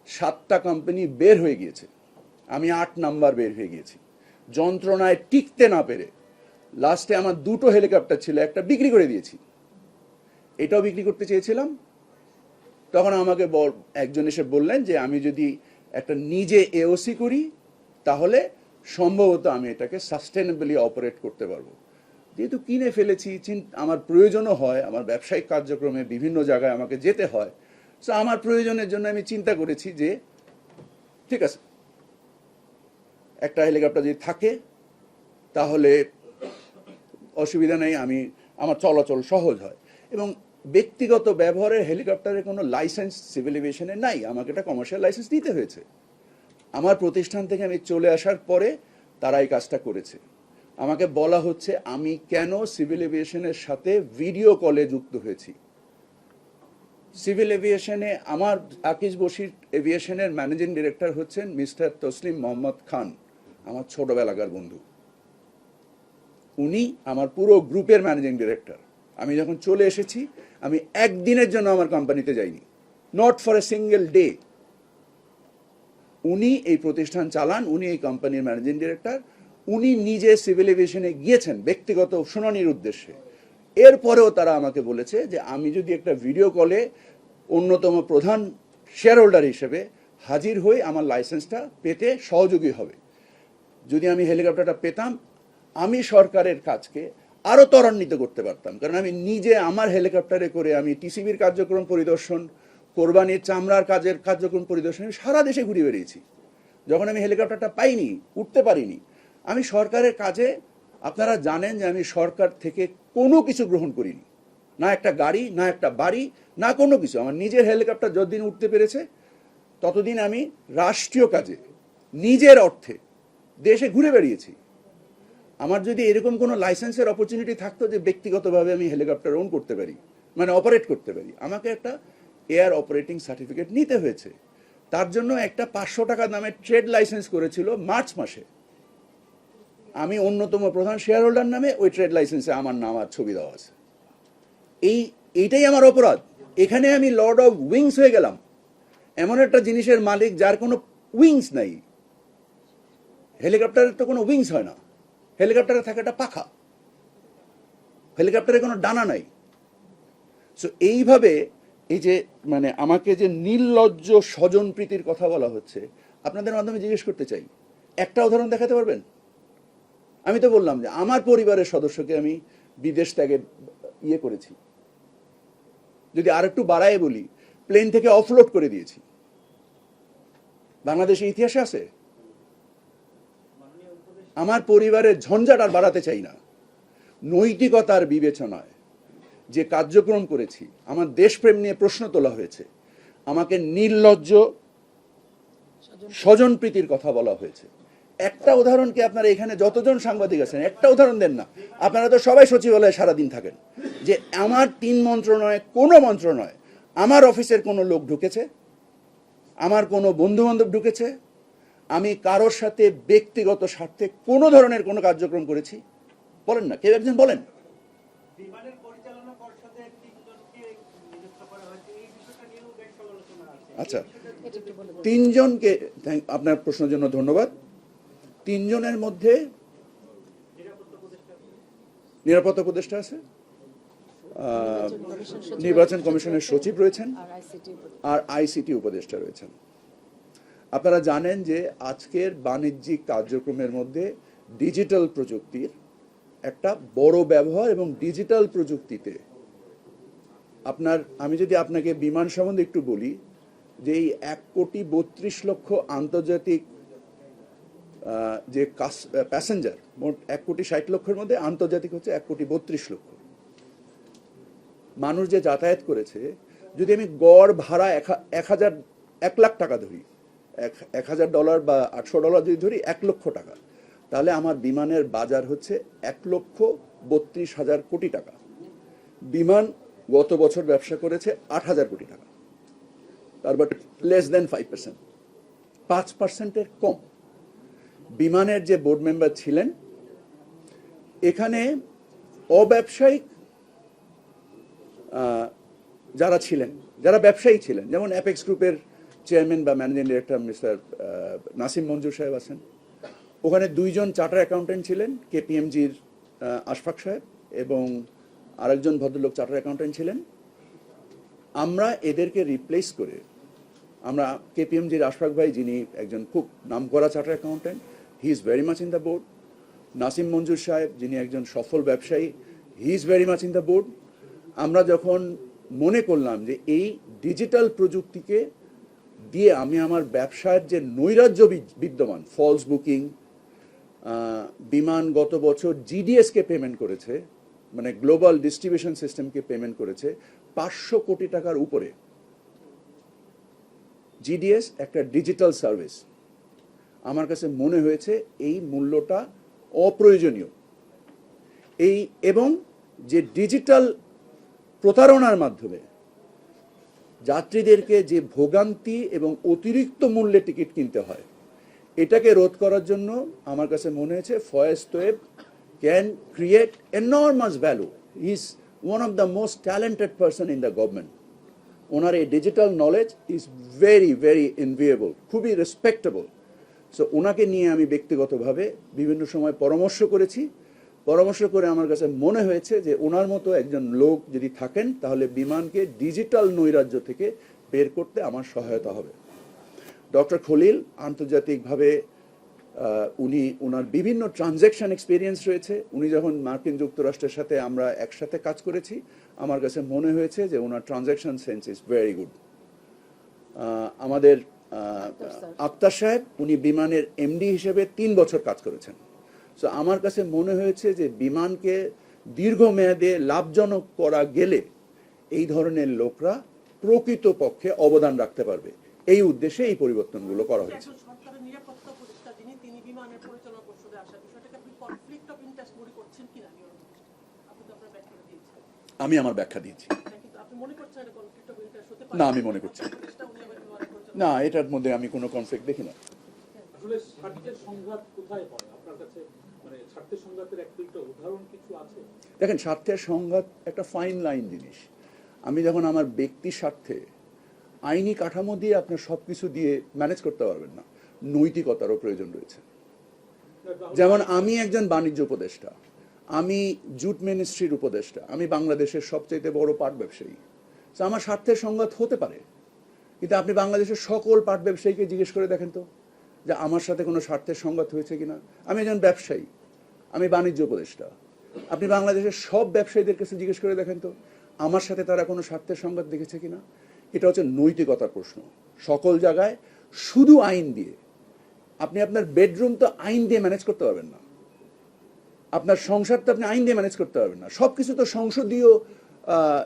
7টা কোম্পানি বের হয়ে গিয়েছে, আমি 8 নাম্বার বের হয়ে গিয়েছি। যন্ত্রণায় টিকতে না পেরে লাস্টে আমার 2টো হেলিকপ্টার ছিল, একটা বিক্রি করে দিয়েছি। এটাও বিক্রি করতে চেয়েছিলাম। তখন আমাকে একজন এসে বললেন যে আমি যদি একটা নিজে এওসি করি তাহলে সম্ভবত আমি এটাকে সাস্টেনেবলি অপারেট করতে পারবো। যেহেতু কিনে ফেলেছি, আমার প্রয়োজনও হয়, আমার ব্যবসায়িক কার্যক্রমে বিভিন্ন জায়গায় আমাকে যেতে হয়, সো আমার প্রয়োজনের জন্য আমি চিন্তা করেছি যে ঠিক আছে, একটা হেলিকপ্টার যদি থাকে তাহলে অসুবিধা নেই, আমার চলাচল সহজ হয়। এবং ব্যক্তিগত ব্যবহারের হেলিকপ্টারের কোনো লাইসেন্স সিভিল এভিয়েশনে নাই, আমাকে একটা কমার্শিয়াল লাইসেন্স দিতে হয়েছে। আমার প্রতিষ্ঠান থেকে আমি চলে আসার পরে তারা এই কাজটা করেছে। আমাকে বলা হচ্ছে আমি কেন সিভিল এভিয়েশনের সাথে ভিডিও কলে যুক্ত হয়েছি। সিভিল এভিয়েশনে আমার আকিজ বশির এভিয়েশনের ম্যানেজিং ডিরেক্টর হচ্ছেন মিস্টার তসলিম মোহাম্মদ খান, আমার ছোটবেলাকার বন্ধু। উনি আমার পুরো গ্রুপের ম্যানেজিং ডিরেক্টর। আমি যখন চলে এসেছি আমি একদিনের জন্য আমার কোম্পানিতে যাইনি, not for a single day. উনি এই প্রতিষ্ঠান চালান, উনি এই কোম্পানির ম্যানেজিং ডিরেক্টর, উনি নিজে সিভিল এভিয়েশনে গিয়েছেন ব্যক্তিগত শুনানির উদ্দেশ্যে। এরপরেও তারা আমাকে বলেছে যে আমি যদি একটা ভিডিও কলে অন্যতম প্রধান শেয়ার হোল্ডার হিসেবে হাজির হই, আমার লাইসেন্সটা পেতে সহযোগী হবে। যদি আমি হেলিকপ্টারটা পেতাম, আমি সরকারের কাজকে আরও ত্বরান্বিত করতে পারতাম, কারণ আমি নিজে আমার হেলিকপ্টারে করে আমি টিসিবির কার্যক্রম পরিদর্শন, কোরবানির চামড়ার কার্যক্রম পরিদর্শন সারা দেশে ঘুরে বেরিয়েছি। যখন আমি হেলিকপ্টারটা পাইনি, উঠতে পারিনি, আমি সরকারের কাজে, আপনারা জানেন যে আমি সরকার থেকে কোনো কিছু গ্রহণ করিনি, না একটা গাড়ি, না একটা বাড়ি, না কোনো কিছু। আমার নিজের হেলিকপ্টার যতদিন উঠতে পেরেছে ততদিন আমি রাষ্ট্রীয় কাজে নিজের অর্থে দেশে ঘুরে বেরিয়েছি। আমার যদি এরকম কোনো লাইসেন্সের অপরচুনিটি থাকতো যে ব্যক্তিগতভাবে আমি হেলিকপ্টার ওন করতে পারি, মানে অপারেট করতে পারি, আমাকে একটা এয়ার অপারেটিং সার্টিফিকেট নিতে হয়েছে। তার জন্য একটা 500 টাকা দামের ট্রেড লাইসেন্স করেছিল মার্চ মাসে। আমি অন্যতম প্রধান শেয়ার হোল্ডার নামে ওই ট্রেড লাইসেন্সে আমার নাম আর ছবি দেওয়া আছে। এইটাই আমার অপরাধ। এখানে আমি লর্ড অফ উইংস হয়ে গেলাম, এমন একটা জিনিসের মালিক যার কোনো উইংস নাই। হেলিকপ্টারের তো কোনো উইংস হয় না, হেলিকপ্টারে থাকে একটা পাখা, হেলিকপ্টারে কোনো ডানা নাই। সো এইভাবে এই যে মানে আমাকে যে নির্লজ্জ স্বজনপ্রীতির কথা বলা হচ্ছে, আপনাদের মাধ্যমে জিজ্ঞেস করতে চাই, একটা উদাহরণ দেখাতে পারবেন? আমি তো বললাম যে আমার পরিবারের সদস্যকে আমি বিদেশ ত্যাগে করেছি। যদি আর একটু বাড়ায় বলি, প্লেন থেকে অফলোড করে দিয়েছি। বাংলাদেশের ইতিহাসে আছে। আমার পরিবারের ঝঞ্ঝাট আর বাড়াতে চাই না। নৈতিকতার বিবেচনায় যে কার্যক্রম করেছি, আমার দেশপ্রেম নিয়ে প্রশ্ন তোলা হয়েছে, আমাকে নির্লজ্জ স্বজনপ্রীতির কথা বলা হয়েছে। একটা উদাহরণ কি আপনারা এখানে যতজন সাংবাদিক আছেন একটা উদাহরণ দেন না? আপনারা তো সবাই সচিবালয়ে সারাদিন থাকেন, যে আমার 3 মন্ত্রণালয়ে কোনো মন্ত্রণালয় আমার অফিসের কোনো লোক ঢুকেছে, আমার কোনো বন্ধু বান্ধব ঢুকেছে, আমি কারোর সাথে ব্যক্তিগত স্বার্থে কোনো ধরনের কোনো কার্যক্রম করেছি? বলেন না, কেউ একজন বলেন। বিমানের পরিচালনা পর্ষদে 3 জনকে নিযুক্ত করা হয়েছে, এই বিষয়টা নিয়েও বেশ সমালোচনা আছে। আচ্ছা, 3 জনকে, আপনার প্রশ্নের জন্য ধন্যবাদ। 3 জনের মধ্যে নিরাপত্তা উপদেষ্টা আছে, নির্বাচন কমিশনের সচিব রয়েছেন, আর আইসিটি উপদেষ্টা রয়েছেন। আপনারা জানেন যে আজকের বাণিজ্যিক কার্যক্রমের মধ্যে ডিজিটাল প্রযুক্তির একটা বড় ব্যবহার, এবং ডিজিটাল প্রযুক্তিতে আমি যদি আপনাকে বিমান সম্বন্ধে একটু বলি, যে এই 1,32,00,000 আন্তর্জাতিক যে প্যাসেঞ্জার, মোট 1,60,00,000-এর মধ্যে আন্তর্জাতিক হচ্ছে 1,32,00,000 মানুষ যে যাতায়াত করেছে। যদি আমি গড় ভাড়া 1 লাখ টাকা ধরি, $1,000 বা $800 যদি ধরি, 1 লক্ষ টাকা, তাহলে আমার বিমানের বাজার হচ্ছে 1,32,000 কোটি টাকা। বিমান গত বছর ব্যবসা করেছে 8,000 কোটি টাকা, তারপর লেস দেন 5%, 5%-এর কম। বিমানের যে বোর্ড মেম্বার ছিলেন, এখানে অব্যবসায়িক যারা ছিলেন, যারা ব্যবসায়ী ছিলেন, যেমন অ্যাপেক্স গ্রুপের চেয়ারম্যান বা managing director mister Nasim Manzur সাহেব আছেন। ওখানে 2 জন চার্টার অ্যাকাউন্টেন্ট ছিলেন, কেপিএমজির আশফাক সাহেব, এবং আরেকজন ভদ্রলোক চার্টার অ্যাকাউন্টেন্ট ছিলেন। আমরা এদেরকে রিপ্লেস করে, আমরা কেপিএমজির আশফাক ভাই, যিনি একজন খুব নামকরা charter accountant, he is very much in the board. Nasim Manzur সাহেব, যিনি একজন সফল ব্যবসায়ী, he is very much in the board. আমরা যখন মনে করলাম যে এই ডিজিটাল প্রযুক্তিকে দিয়ে আমি আমার ব্যবসার যে নৈরাজ্য বিদ্যমান, ফলস বুকিং, বিমান গত বছর জিডিএসকে পেমেন্ট করেছে, মানে গ্লোবাল ডিস্ট্রিবিউশন সিস্টেমকে পেমেন্ট করেছে 500 কোটি টাকার উপরে। জিডিএস একটা ডিজিটাল সার্ভিস। আমার কাছে মনে হয়েছে এই মূল্যটা অপ্রয়োজনীয়। এবং যে ডিজিটাল প্রতারণার মাধ্যমে যাত্রীদেরকে যে ভোগান্তি এবং অতিরিক্ত মূল্যে টিকিট কিনতে হয়, এটাকে রোধ করার জন্য আমার কাছে মনে হয়েছে Foyez Taiyeb can create enormous value. He is one of the most talented person in the government. ওনার এই digital knowledge is very very enviable, খুবই রেসপেক্টেবল। সো ওনাকে নিয়ে আমি ব্যক্তিগতভাবে বিভিন্ন সময় পরামর্শ করেছি। পরামর্শ করে আমার কাছে মনে হয়েছে যে ওনার মতো একজন লোক যদি থাকেন তাহলে বিমানকে ডিজিটাল নৈরাজ্য থেকে বের করতে আমার সহায়তা হবে। ডক্টর খলিল আন্তর্জাতিকভাবে উনি ওনার বিভিন্ন ট্রানজ্যাকশন এক্সপিরিয়েন্স রয়েছে। উনি যখন মার্কিন যুক্তরাষ্ট্রের সাথে আমরা একসাথে কাজ করেছি, আমার কাছে মনে হয়েছে যে ওনার transaction sense is very good. আমাদের আক্তার সাহেব, উনি বিমানের এমডি হিসেবে 3 বছর কাজ করেছেন। সো আমার কাছে মনে হয়েছে যে বিমানকে দীর্ঘমেয়াদে লাভজনক করা গেলে এই ধরনের লোকরা প্রকৃতপক্ষে অবদান রাখতে পারবে। এই উদ্দেশ্যে এই পরিবর্তনগুলো করা হয়েছে। এখন সরকারের নিরাপত্তা উপদেষ্টা যিনি, তিনি বিমানের পরিচালনা পর্ষদে আসার বিষয়টাকে আপনি কনফ্লিক্ট অফ ইন্টারেস্ট মনে করছেন কিনা? আপনি তো আপনার ব্যাখ্যা দিয়েছেন। আমি আমার ব্যাখ্যা দিয়েছি। কিন্তু আপনি মনে করছেন এটা কনফ্লিক্ট অফ ইন্টারেস্ট হতে পারে? না, আমি মনে করছি না। উপদেষ্টা উনি আবার বিমানের পরিচালনা না, এটার মধ্যে আমি কোনো কনফ্লিক্ট দেখি না। আসলে স্বার্থের সংঘাত কোথায় পড়ে আপনার কাছে? মানে স্বার্থের সংঘাতের একটা উদাহরণ কিছু আছে? দেখেন, স্বার্থের সংঘাত একটা ফাইন লাইন জিনিস। আমি যখন আমার ব্যক্তি স্বার্থে আইনি কাঠামো দিয়ে আপনার সব কিছু দিয়ে ম্যানেজ করতে পারবেন না, নৈতিকতারও প্রয়োজন রয়েছে। যেমন আমি একজন বাণিজ্য উপদেষ্টা, আমি জুট মিনিস্ট্রির উপদেষ্টা, আমি বাংলাদেশের সবচাইতে বড় পাট ব্যবসায়ী। তো আমার স্বার্থের সংঘাত হতে পারে, কিন্তু আপনি বাংলাদেশের সকল পাট ব্যবসায়ীকে জিজ্ঞেস করে দেখেন তো যে আমার সাথে কোনো স্বার্থের সংঘাত হয়েছে কিনা। আমি একজন ব্যবসায়ী, আমি বাণিজ্য উপদেষ্টা। আপনি বাংলাদেশের সব ব্যবসায়ীদের কাছে জিজ্ঞেস করে দেখেন তো আমার সাথে তারা কোনো স্বার্থের সংঘাত দেখেছে কিনা। এটা হচ্ছে নৈতিকতার প্রশ্ন। সকল জায়গায় শুধু আইন দিয়ে আপনি আপনার বেডরুম তো আইন দিয়ে ম্যানেজ করতে পারবেন না, আপনার সংসার তো আপনি আইন দিয়ে ম্যানেজ করতে পারবেন না। সব কিছু তো সংসদীয়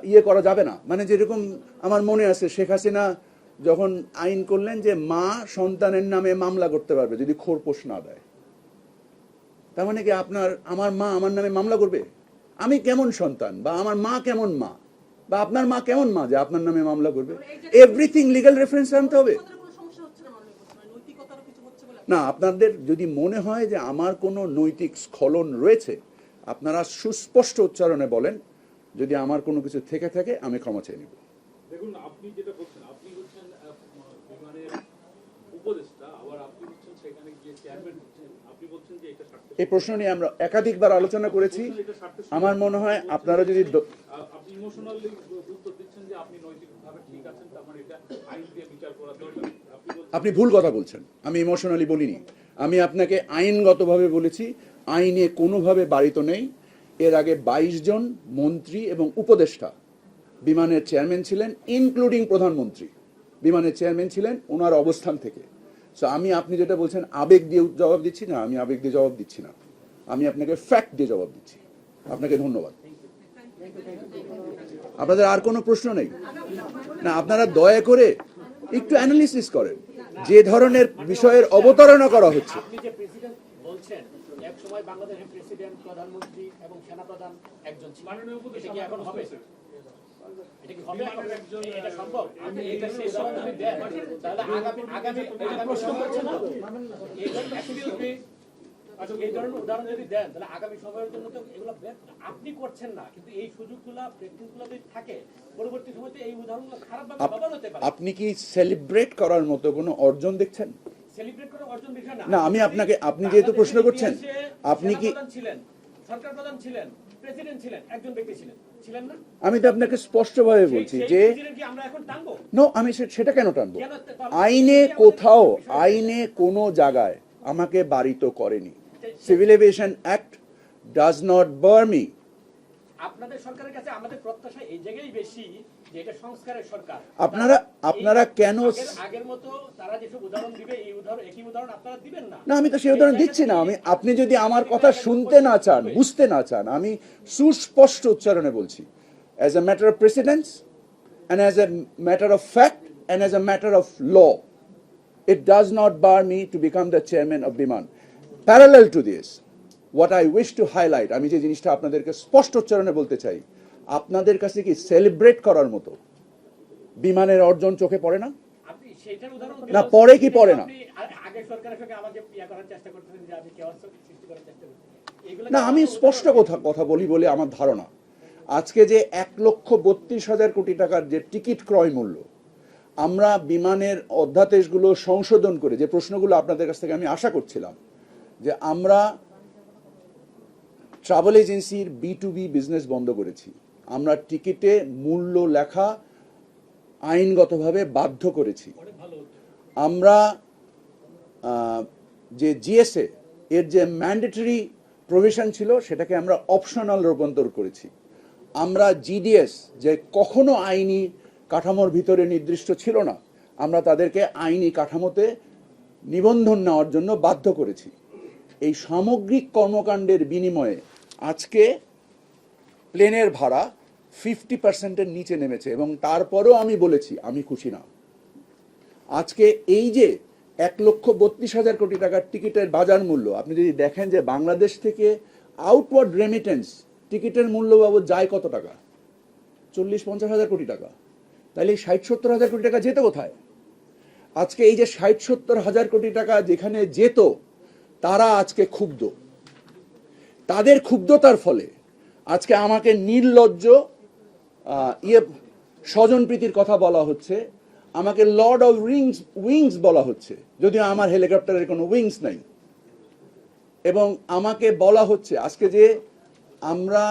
ইয়ে করা যাবে না। মানে যেরকম আমার মনে আছে শেখ হাসিনা যখন আইন করলেন যে মা সন্তানের নামে মামলা করতে পারবে যদি খোরপোশ না দেয়। তার মানে কি আমার মা আমার নামে মামলা করবে? আমি কেমন সন্তান, বা আমার মা কেমন মা, বা আপনার মা কেমন মা যে আপনার নামে মামলা করবে? এভরিথিং লিগ্যাল রেফারেন্স আনতে হবে। কোনো সমস্যা হচ্ছে না মাননীয় প্রধান, নৈতিকতারও কিছু হচ্ছে বলে না, আপনাদের যদি মনে হয় যে আমার কোনো নৈতিক স্খলন রয়েছে, আপনারা সুস্পষ্ট উচ্চারণে বলেন। যদি আমার কোনো কিছু থেকে থাকে আমি ক্ষমা চেয়ে নিব। দেখুন, আপনি যেটা বলছেন, আপনি হচ্ছেন বিমানের উপদেষ্টা, আবার আপনি হচ্ছেন সেখানে গিয়ে চেয়ারম্যান হচ্ছেন। আপনি বলছেন যে এটা স্বার্থের এই প্রশ্ন নিয়ে আমরা একাধিকবার আলোচনা করেছি। আমার মনে হয় আপনারা যদি আপনি ইমোশনালি উত্তর দিচ্ছেন যে আপনি নৈতিকভাবে ঠিক আছেন, তার মানে এটা আইন দিয়ে বিচার করা দরকার। আপনি ভুল কথা বলছেন। আমি ইমোশনালি বলিনি, আমি আপনাকে আইনগতভাবে বলেছি। আইনে কোনোভাবে বাড়িত নেই। এর আগে 22 জন মন্ত্রী এবং উপদেষ্টা বিমানের চেয়ারম্যান ছিলেন, ইনক্লুডিং প্রধানমন্ত্রী বিমানের চেয়ারম্যান ছিলেন ওনার অবস্থান থেকে। সো আপনি যেটা বলছেন আবেগ দিয়ে জবাব দিচ্ছি না, আমি আবেগ দিয়ে জবাব দিচ্ছি না, আমি আপনাকে ফ্যাক্ট দিয়ে জবাব দিচ্ছি। আপনাকে ধন্যবাদ। আপনাদের আর কোনো প্রশ্ন নেই না? আপনারা দয়া করে একটু অ্যানালিসিস করেন যে ধরনের বিষয়ের অবতারণা করা হচ্ছে। আপনি যে প্রেসিডেন্ট বলছেন, এক সময় বাংলাদেশের প্রেসিডেন্ট, প্রধানমন্ত্রী এবং সেনাপ্রধান একজন ছিলেন। মাননীয় উপদেষ্টা এটা কি এখন হবে? এটা কি হবে? বিমানের একজন- এটা সম্ভব? আপনি এটা শেষ সময় যদি দেন, তাহলে আগামী প্রশ্ন করছেন তো এই ধরনের উদাহরণ যদি দেন, তাহলে আগামী সময়ের জন্য তো এগুলো আপনি করছেন না, কিন্তু এই সুযোগগুলো প্র্যাকটিসগুলো যদি থাকে, পরবর্তী সময়তে এই উদাহরণগুলো খারাপভাবে ব্যবহার হতে পারে। আপনি কি সেলিব্রেট করার মতো কোনো অর্জন দেখছেন? সেলিব্রেট করার অর্জন বিষয় না। না, আপনি যেহেতু প্রশ্ন করছেন, আপনি কি সেনাপ্রধান ছিলেন, সরকার প্রধান ছিলেন, প্রেসিডেন্ট ছিলেন, একজন ব্যক্তি ছিলেন না? আমি তো আপনাকে স্পষ্টভাবে বলছি যে কি আমরা এখন টানবো? নো, আমি সেটা কেন টানবো? কেন? আইনে কোথাও, আইনে কোনো জায়গায় আমাকে বারিত করেনি। Civil aviation act does not bar me. আপনাদের সরকারের কাছে আমাদের প্রত্যাশা এই জায়গায় বেশি যে এটা সংস্কারের সরকার। আপনারা কেন আগের মতো তারা যেসব উদাহরণ দিবে, এই উদাহরণ, একই উদাহরণ আপনারা দিবেন না। না, আমি তো সেই উদাহরণ দিচ্ছি না। আপনি যদি আমার কথা শুনতে না চান, বুঝতে না চান, আমি সুস্পষ্ট উচ্চারণে বলছি। As a matter of precedence and as a matter of fact and as a matter of law, it does not bar me to become the chairman of Biman. Parallel to this, what I wish to highlight, আমি যে জিনিসটা আপনাদেরকে স্পষ্ট উচ্চারণে বলতে চাই, আপনাদের কাছে কি সেলিব্রেট করার মতো বিমানের অর্জন চোখে পড়ে না? আপনি সেইটার উদাহরণ না, পড়ে কি পড়ে না? আপনি আগের সরকারের সঙ্গে আমাকে করার চেষ্টা করতেছেন যে আমি কেওয়াস সৃষ্টি করার চেষ্টা করতেছি। এগুলো না, আমি স্পষ্ট কথা বলি বলে আমার ধারণা। আজকে যে 1,32,000 কোটি টাকার যে টিকিট ক্রয় মূল্য, আমরা বিমানের অধ্যাদেশগুলো সংশোধন করে যে প্রশ্নগুলো আপনাদের কাছ থেকে আমি আশা করছিলাম যে আমরা ট্রাভেল এজেন্সির B2B বিজনেস বন্ধ করেছি, আমরা টিকিটে মূল্য লেখা আইনগতভাবে বাধ্য করেছি, আমরা যে জিএসএ এর যে ম্যান্ডেটরি প্রভিশন ছিল সেটাকে আমরা অপশনাল রূপান্তর করেছি, আমরা জিডিএস যে কখনো আইনি কাঠামোর ভিতরে নির্দিষ্ট ছিল না, আমরা তাদেরকে আইনি কাঠামোতে নিবন্ধন নেওয়ার জন্য বাধ্য করেছি। এই সামগ্রিক কর্মকাণ্ডের বিনিময়ে আজকে প্লেনের ভাড়া 50%-এর নিচে নেমেছে এবং তারপরেও আমি বলেছি আমি খুশি না। আজকে এই যে 1,32,000 কোটি টাকার টিকিটের বাজার মূল্য, আপনি যদি দেখেন যে বাংলাদেশ থেকে আউটওয়ার্ড রেমিটেন্স টিকিটের মূল্য বাবদ যায় কত টাকা, 40-50 হাজার কোটি টাকা, তাহলে 60-70 হাজার কোটি টাকা যেত কোথায়? আজকে এই যে 60-70 হাজার কোটি টাকা যেখানে যেত, তারা আজকে ক্ষুব্ধ। তাদের ক্ষুব্ধতার ফলে আজকে আমাকে নির্লজ্জ স্বজনপ্রীতির কথা বলা হচ্ছে, আমাকে লর্ড অফ উইংস বলা হচ্ছে, যদিও আমার হেলিকপ্টারের কোনো উইংস নাই। এবং আমাকে বলা হচ্ছে আজকে যে আমরা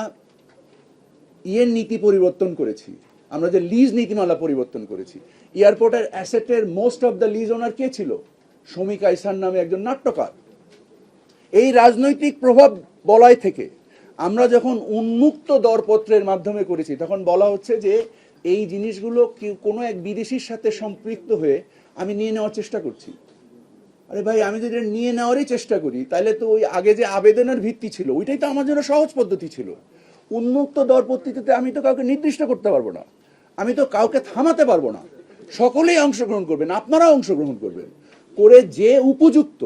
নীতি পরিবর্তন করেছি, আমরা যে লিজ নীতিমালা পরিবর্তন করেছি, এয়ারপোর্টের অ্যাসেটের মোস্ট অফ দ্য লিজ ওনার কে ছিল? শমী কায়সার নামে একজন নাট্যকার। এই রাজনৈতিক প্রভাব বলয় থেকে আমরা যখন উন্মুক্ত দরপত্রের মাধ্যমে করেছি, তখন বলা হচ্ছে যে এই জিনিসগুলো কোনো এক বিদেশির সাথে সম্পৃক্ত হয়ে আমি নিয়ে নেওয়ার চেষ্টা করছি। আরে ভাই, আমি যদি নিয়ে নেওয়ারই চেষ্টা করি তাহলে তো ওই আগে যে আবেদনের ভিত্তি ছিল ওইটাই তো আমার জন্য সহজ পদ্ধতি ছিল। উন্মুক্ত দর পদ্ধতিতে আমি তো কাউকে নির্দিষ্ট করতে পারবো না, আমি তো কাউকে থামাতে পারবো না। সকলেই অংশগ্রহণ করবেন, আপনারাও অংশগ্রহণ করবেন, করে যে উপযুক্ত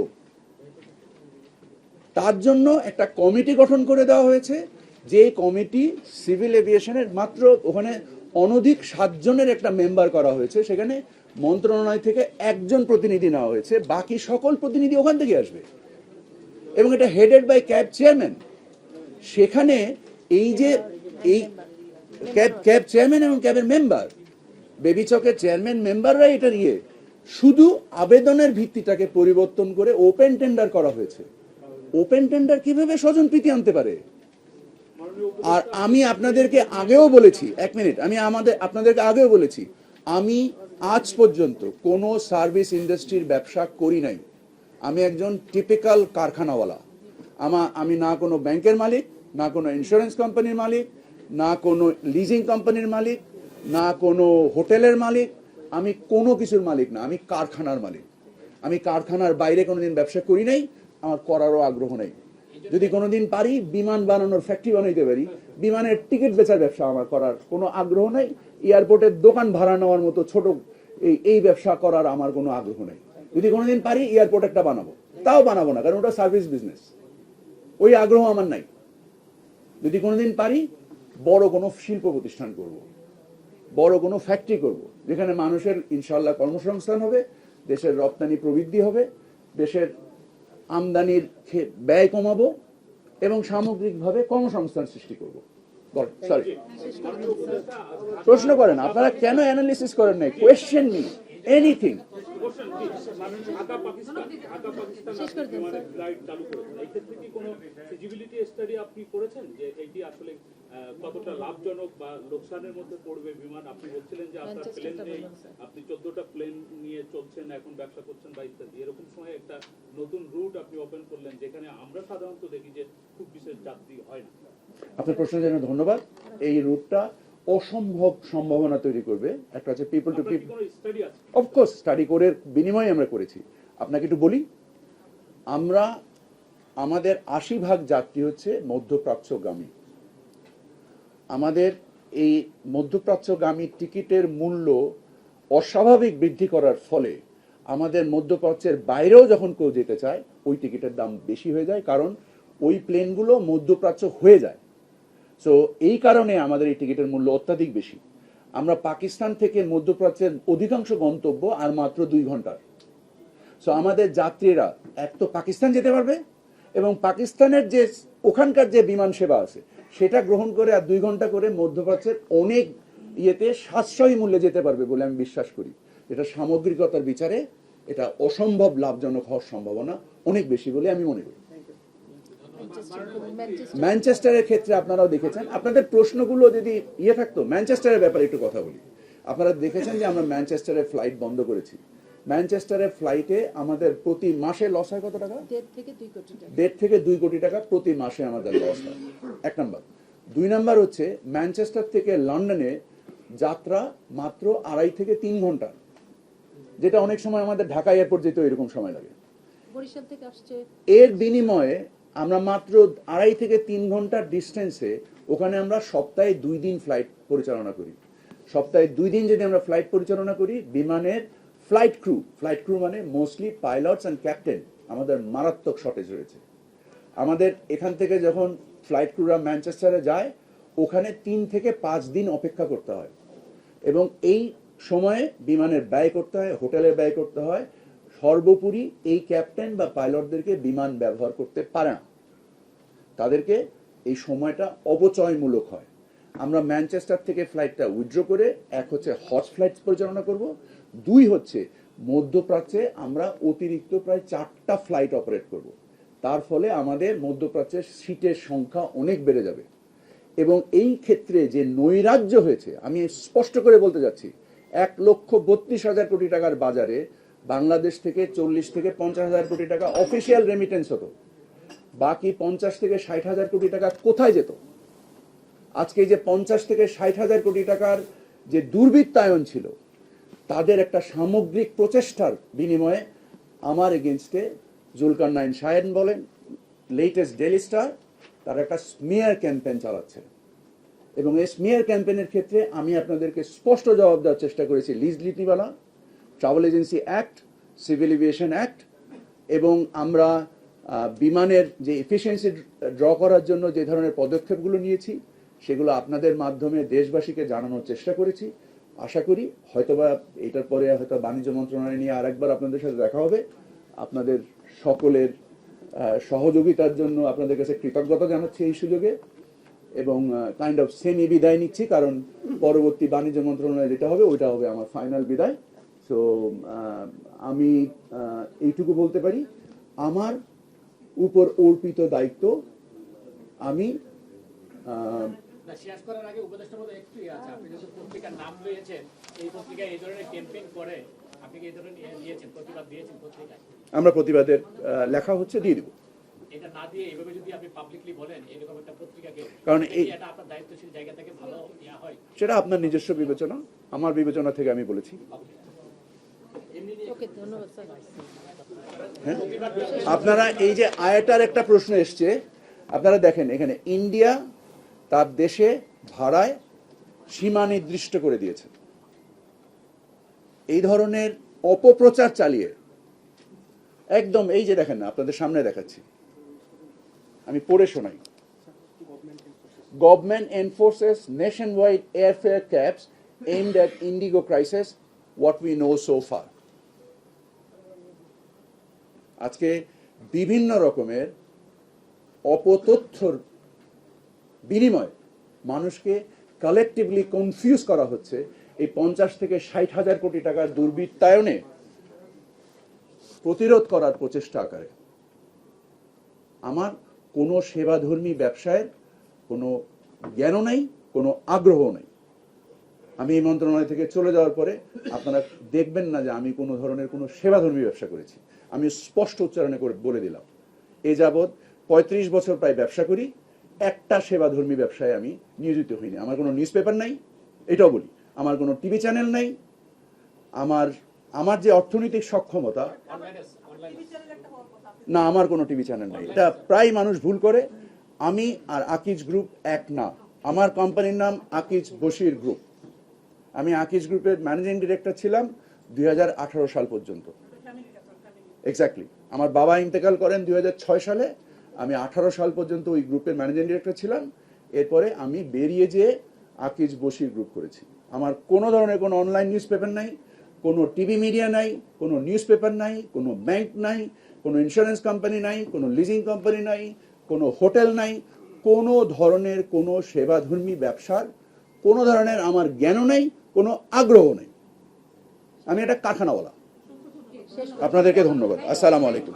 তার জন্য একটা কমিটি গঠন করে দেওয়া হয়েছে। যে কমিটি সিভিল এভিয়েশনের মাত্র ওখানে অনধিক 7 জনের একটা মেম্বার করা হয়েছে, সেখানে মন্ত্রণালয় থেকে একজন প্রতিনিধি নেওয়া হয়েছে, বাকি সকল প্রতিনিধি ওখান থেকে আসবে এবং এটা হেডেড বাই ক্যাব চেয়ারম্যান। সেখানে এই যে এই ক্যাব চেয়ারম্যান এবং ক্যাবের মেম্বার, বেবি চকের চেয়ারম্যান মেম্বাররাই এটা নিয়ে শুধু আবেদনের ভিত্তিটাকে পরিবর্তন করে ওপেন টেন্ডার করা হয়েছে। ওপেন টেন্ডার কিভাবে স্বজনপ্রীতি আনতে পারে? আর আমি আপনাদেরকে আগেও বলেছি, এক মিনিট, আমি আপনাদেরকে আগেও বলেছি, আমি আজ পর্যন্ত কোনো সার্ভিস ইন্ডাস্ট্রির ব্যবসা করি নাই। আমি একজন টিপিক্যাল কারখানাওয়ালা। আমি না কোনো ব্যাংকের মালিক, না কোনো ইন্স্যুরেন্স কোম্পানির মালিক, না কোনো লিজিং কোম্পানির মালিক, না কোনো হোটেলের মালিক, আমি কোনো কিছুর মালিক না, আমি কারখানার মালিক। আমি কারখানার বাইরে কোনোদিন ব্যবসা করি নাই, আমার করারও আগ্রহ নেই। যদি কোনোদিন পারি বিমান বানানোর ফ্যাক্টরি বানাইতে পারি, বিমানের টিকিট বেচার ব্যবসা আমার করার কোনো আগ্রহ নেই। এয়ারপোর্টের দোকান ভাড়া নেওয়ার মতো ছোট এই ব্যবসা করার আমার কোনো আগ্রহ নেই। যদি কোনোদিন পারি এয়ারপোর্ট একটা বানাবো, তাও বানাবো না, কারণ ওটা সার্ভিস বিজনেস, ওই আগ্রহ আমার নাই। যদি কোনোদিন পারি বড় কোনো শিল্প প্রতিষ্ঠান করব, বড় কোনো ফ্যাক্টরি করব, যেখানে মানুষের ইনশাল্লাহ কর্মসংস্থান হবে, দেশের রপ্তানি প্রবৃদ্ধি হবে, দেশের আমদানির ব্যয় কমাবো এবং সামগ্রিকভাবে কর্মসংস্থান সৃষ্টি করবো। সরি, প্রশ্ন করেন আপনারা, কেন অ্যানালিসিস করেন নাই? Question me anything. Dhaka Pakistan বিমানের ফ্লাইট চালু করেছেন, এই ক্ষেত্রে কি কোনো ফিজিবিলিটি স্টাডি আপনি করেছেন যে এটি আসলে কতটা লাভজনক বা লোকসানের মধ্যে পড়বে বিমান? আপনি বলছিলেন যে আপনার প্লেন নেই, আপনি 14টা প্লেন নিয়ে চলছেন, এখন ব্যবসা করছেন বা ইত্যাদি। এরকম সময় একটা নতুন রুট আপনি ওপেন করলেন, যেখানে আমরা সাধারণত দেখি যে খুব বিশেষ যাত্রী হয় না। আপনার প্রশ্নের জন্য ধন্যবাদ। এই রুটটা অসম্ভব সম্ভাবনা তৈরি করবে। একটা হচ্ছে people to people, of course study করে বিনিময়ে আমরা করেছি। আপনাকে একটু বলি, আমাদের 80% যাত্রী হচ্ছে মধ্যপ্রাচ্যগামী। আমাদের এই মধ্যপ্রাচ্যগামী টিকিটের মূল্য অস্বাভাবিক বৃদ্ধি করার ফলে আমাদের মধ্যপ্রাচ্যের বাইরেও যখন কেউ যেতে চায় ওই টিকিটের দাম বেশি হয়ে যায়, কারণ ওই প্লেনগুলো মধ্যপ্রাচ্য হয়ে যায়। সো এই কারণে আমাদের এই টিকিটের মূল্য অত্যাধিক বেশি। আমরা পাকিস্তান থেকে মধ্যপ্রাচ্যের অধিকাংশ গন্তব্য আর মাত্র 2 ঘন্টার। সো আমাদের যাত্রীরা এক তো পাকিস্তান যেতে পারবে এবং পাকিস্তানের যে ওখানকার যে বিমান সেবা আছে সেটা গ্রহণ করে আর 2 ঘন্টা করে মধ্যপ্রাচ্যের অনেক সাশ্রয়ী মূল্যে যেতে পারবে বলে আমি বিশ্বাস করি। এটা সামগ্রিকতার বিচারে এটা অসম্ভব লাভজনক হওয়ার সম্ভাবনা অনেক বেশি বলে আমি মনে করি। ম্যানচেস্টারের ক্ষেত্রে আপনারাও দেখেছেন, আপনাদের প্রশ্নগুলো যদি থাকতো, ম্যানচেস্টারের ব্যাপারে একটু কথা বলি। আপনারা দেখেছেন যে আমরা ম্যানচেস্টারের ফ্লাইট বন্ধ করেছি। ম্যানচেস্টারের ফ্লাইটে আমাদের প্রতি মাসে লস হয় কত টাকা? 1.5 থেকে 2 কোটি টাকা প্রতি মাসে আমাদের লস হয়, 1 নাম্বার। 2 নাম্বার হচ্ছে ম্যানচেস্টার থেকে লন্ডনে যাত্রা মাত্র 2.5 থেকে 3 ঘন্টা, যেটা অনেক সময় আমাদের ঢাকা এয়ারপোর্ট যেতে এরকম সময় লাগে। বরিশাল থেকে আসছে, এর বিনিময়ে আমরা মাত্র 2.5 থেকে 3 ঘন্টার ডিস্টেন্সে ওখানে আমরা সপ্তাহে 2 দিন ফ্লাইট পরিচালনা করি। সপ্তাহে 2 দিন যদি আমরা ফ্লাইট পরিচালনা করি, বিমানের ফ্লাইট ক্রু মানে মোস্টলি পাইলটস অ্যান্ড ক্যাপ্টেন, আমাদের মারাত্মক শর্টেজ রয়েছে। আমাদের এখান থেকে যখন ফ্লাইট ক্রুরা ম্যানচেস্টারে যায়, ওখানে 3 থেকে 5 দিন অপেক্ষা করতে হয়, এবং এই সময়ে বিমানের ব্যয় করতে হয়, হোটেলের ব্যয় করতে হয়। সর্বোপরি এই ক্যাপ্টেন বা পাইলটদেরকে বিমান ব্যবহার করতে পারে না, তাদেরকে এই সময়টা অপচয়মূলক হয়। আমরা ম্যানচেস্টার থেকে ফ্লাইটটা উইথড্র করে, এক হচ্ছে হজ ফ্লাইট পরিচালনা করব, 2 হচ্ছে মধ্যপ্রাচ্যে আমরা অতিরিক্ত প্রায় 4টা ফ্লাইট অপারেট করব। তার ফলে আমাদের মধ্যপ্রাচ্যের সিটের সংখ্যা অনেক বেড়ে যাবে। এবং এই ক্ষেত্রে যে নৈরাজ্য হয়েছে, আমি স্পষ্ট করে বলতে যাচ্ছি, 1,32,000 কোটি টাকার বাজারে বাংলাদেশ থেকে 40 থেকে 50,000 কোটি টাকা অফিসিয়াল রেমিটেন্স হতো, বাকি 50 থেকে 60,000 কোটি টাকা কোথায় যেত? আজকে এই যে 50 থেকে 60,000 কোটি টাকার যে দুর্বৃত্তায়ন ছিল, তাদের একটা সামগ্রিক প্রচেষ্টার বিনিময়ে আমার এগেনস্টে জুলকারনাইন শাহেন বলেন, লেটেস্ট ডেইলি স্টার, তারা একটা স্মিয়ার ক্যাম্পেইন চালাচ্ছে। এবং এই স্মিয়ার ক্যাম্পেইনের ক্ষেত্রে আমি আপনাদেরকে স্পষ্ট জবাব দেওয়ার চেষ্টা করেছি। লিজ নীতিমালা, travel agency act, civil aviation act, এবং আমরা বিমানের যে এফিসিয়েন্সি ড্র করার জন্য যে ধরনের পদক্ষেপগুলো নিয়েছি, সেগুলো আপনাদের মাধ্যমে দেশবাসীকে জানানোর চেষ্টা করেছি। আশা করি হয়তোবা এটার পরে হয়তো বাণিজ্য মন্ত্রণালয় নিয়ে আরেকবার আপনাদের সাথে দেখা হবে। আপনাদের সকলের সহযোগিতার জন্য আপনাদের কাছে কৃতজ্ঞতা জানাচ্ছি এই সুযোগে, এবং কাইন্ড অফ সেমি বিদায় নিচ্ছি, কারণ পরবর্তী বাণিজ্য মন্ত্রণালয়ে যেটা হবে ওইটা হবে আমার ফাইনাল বিদায়। সো আমি এইটুকু বলতে পারি, আমার উপর অর্পিত দায়িত্ব আমি শেষ করার আগে উপদেষ্টা মধ্যে একটু আছে, আপনি যখন পত্রিকার নাম নিয়েছেন, এই পত্রিকায় এই ধরনের ক্যাম্পেইন করে আপনি কি এই ধরনের নিয়েছেন, প্রতিবাদ দিয়েছেন পত্রিকায়? আমরা প্রতিবাদের লেখা হচ্ছে দিয়ে দেব। এটা না দিয়ে এইভাবে যদি আপনি পাবলিকলি বলেন এরকম একটা পত্রিকাকে, কারণ এটা আপনার দায়িত্বশীল জায়গা থেকে ভালো হয়? সেটা আপনার নিজস্ব বিবেচনা, আমার বিবেচনা থেকে আমি বলেছি। ওকে, ধন্যবাদ স্যার। হ্যাঁ, আপনারা এই যে আয়াটার একটা প্রশ্ন এসছে, আপনারা দেখেন এখানে ইন্ডিয়া তার দেশে ভাড়ায় সীমা নির্দিষ্ট করে দিয়েছে। এই ধরনের অপপ্রচার চালিয়ে একদম, এই যে দেখেন না, আপনাদের সামনে দেখাচ্ছি, আমি পড়ে শোনাই। Government enforces nationwide airfare caps aimed at Indigo crisis, what we know so far. আজকে বিভিন্ন রকমের অপতথ্যর বিনিময়ে মানুষকে কালেকটিভলি কনফিউজ করা হচ্ছে এই 50 থেকে 60,000 কোটি টাকার দুর্বৃত্তায়নে প্রতিরোধ করার প্রচেষ্টা আকারে। আমার কোনো সেবাধর্মী ব্যবসায়ের কোনো জ্ঞানও নেই, কোনো আগ্রহ নেই। আমি এই মন্ত্রণালয় থেকে চলে যাওয়ার পরে আপনারা দেখবেন না যে আমি কোনো ধরনের কোনো সেবাধর্মী ব্যবসা করেছি। আমি স্পষ্ট উচ্চারণে করে বলে দিলাম, এ যাবৎ 35 বছর প্রায় ব্যবসা করি, একটা সেবাধর্মী ব্যবসায় আমি নিয়োজিত হইনি। আমার কোনো নিউজ পেপার নাই, এটাও বলি, আমার কোনো টিভি চ্যানেল নাই, আমার যে অর্থনৈতিক সক্ষমতা, না আমার কোনো টিভি চ্যানেল নাই। এটা প্রায় মানুষ ভুল করে। আমি আর আকিজ গ্রুপ এক না। আমার কোম্পানির নাম আকিজ বশির গ্রুপ। আমি আকিজ গ্রুপের ম্যানেজিং ডিরেক্টর ছিলাম 2018 সাল পর্যন্ত। এক্স্যাক্টলি, আমার বাবা ইন্তেকাল করেন 2006 সালে। আমি 18 সাল পর্যন্ত ওই গ্রুপের ম্যানেজিং ডিরেক্টর ছিলাম। এরপরে আমি বেরিয়ে যেয়ে আকিজ বশির গ্রুপ করেছি। আমার কোনো ধরনের কোনো অনলাইন নিউজ পেপার নাই, কোনো টিভি মিডিয়া নাই, কোনো নিউজ পেপার নাই, কোনো ব্যাংক নাই, কোনো ইন্স্যুরেন্স কোম্পানি নাই, কোনো লিজিং কোম্পানি নাই, কোনো হোটেল নাই, কোনো ধরনের কোনো সেবাধর্মী ব্যবসার কোনো ধরনের আমার জ্ঞানও নেই, কোনো আগ্রহ নেই। আমি একটা কারখানাওয়ালা। শেষ আপনাদেরকে ধন্যবাদ। আসসালামু আলাইকুম।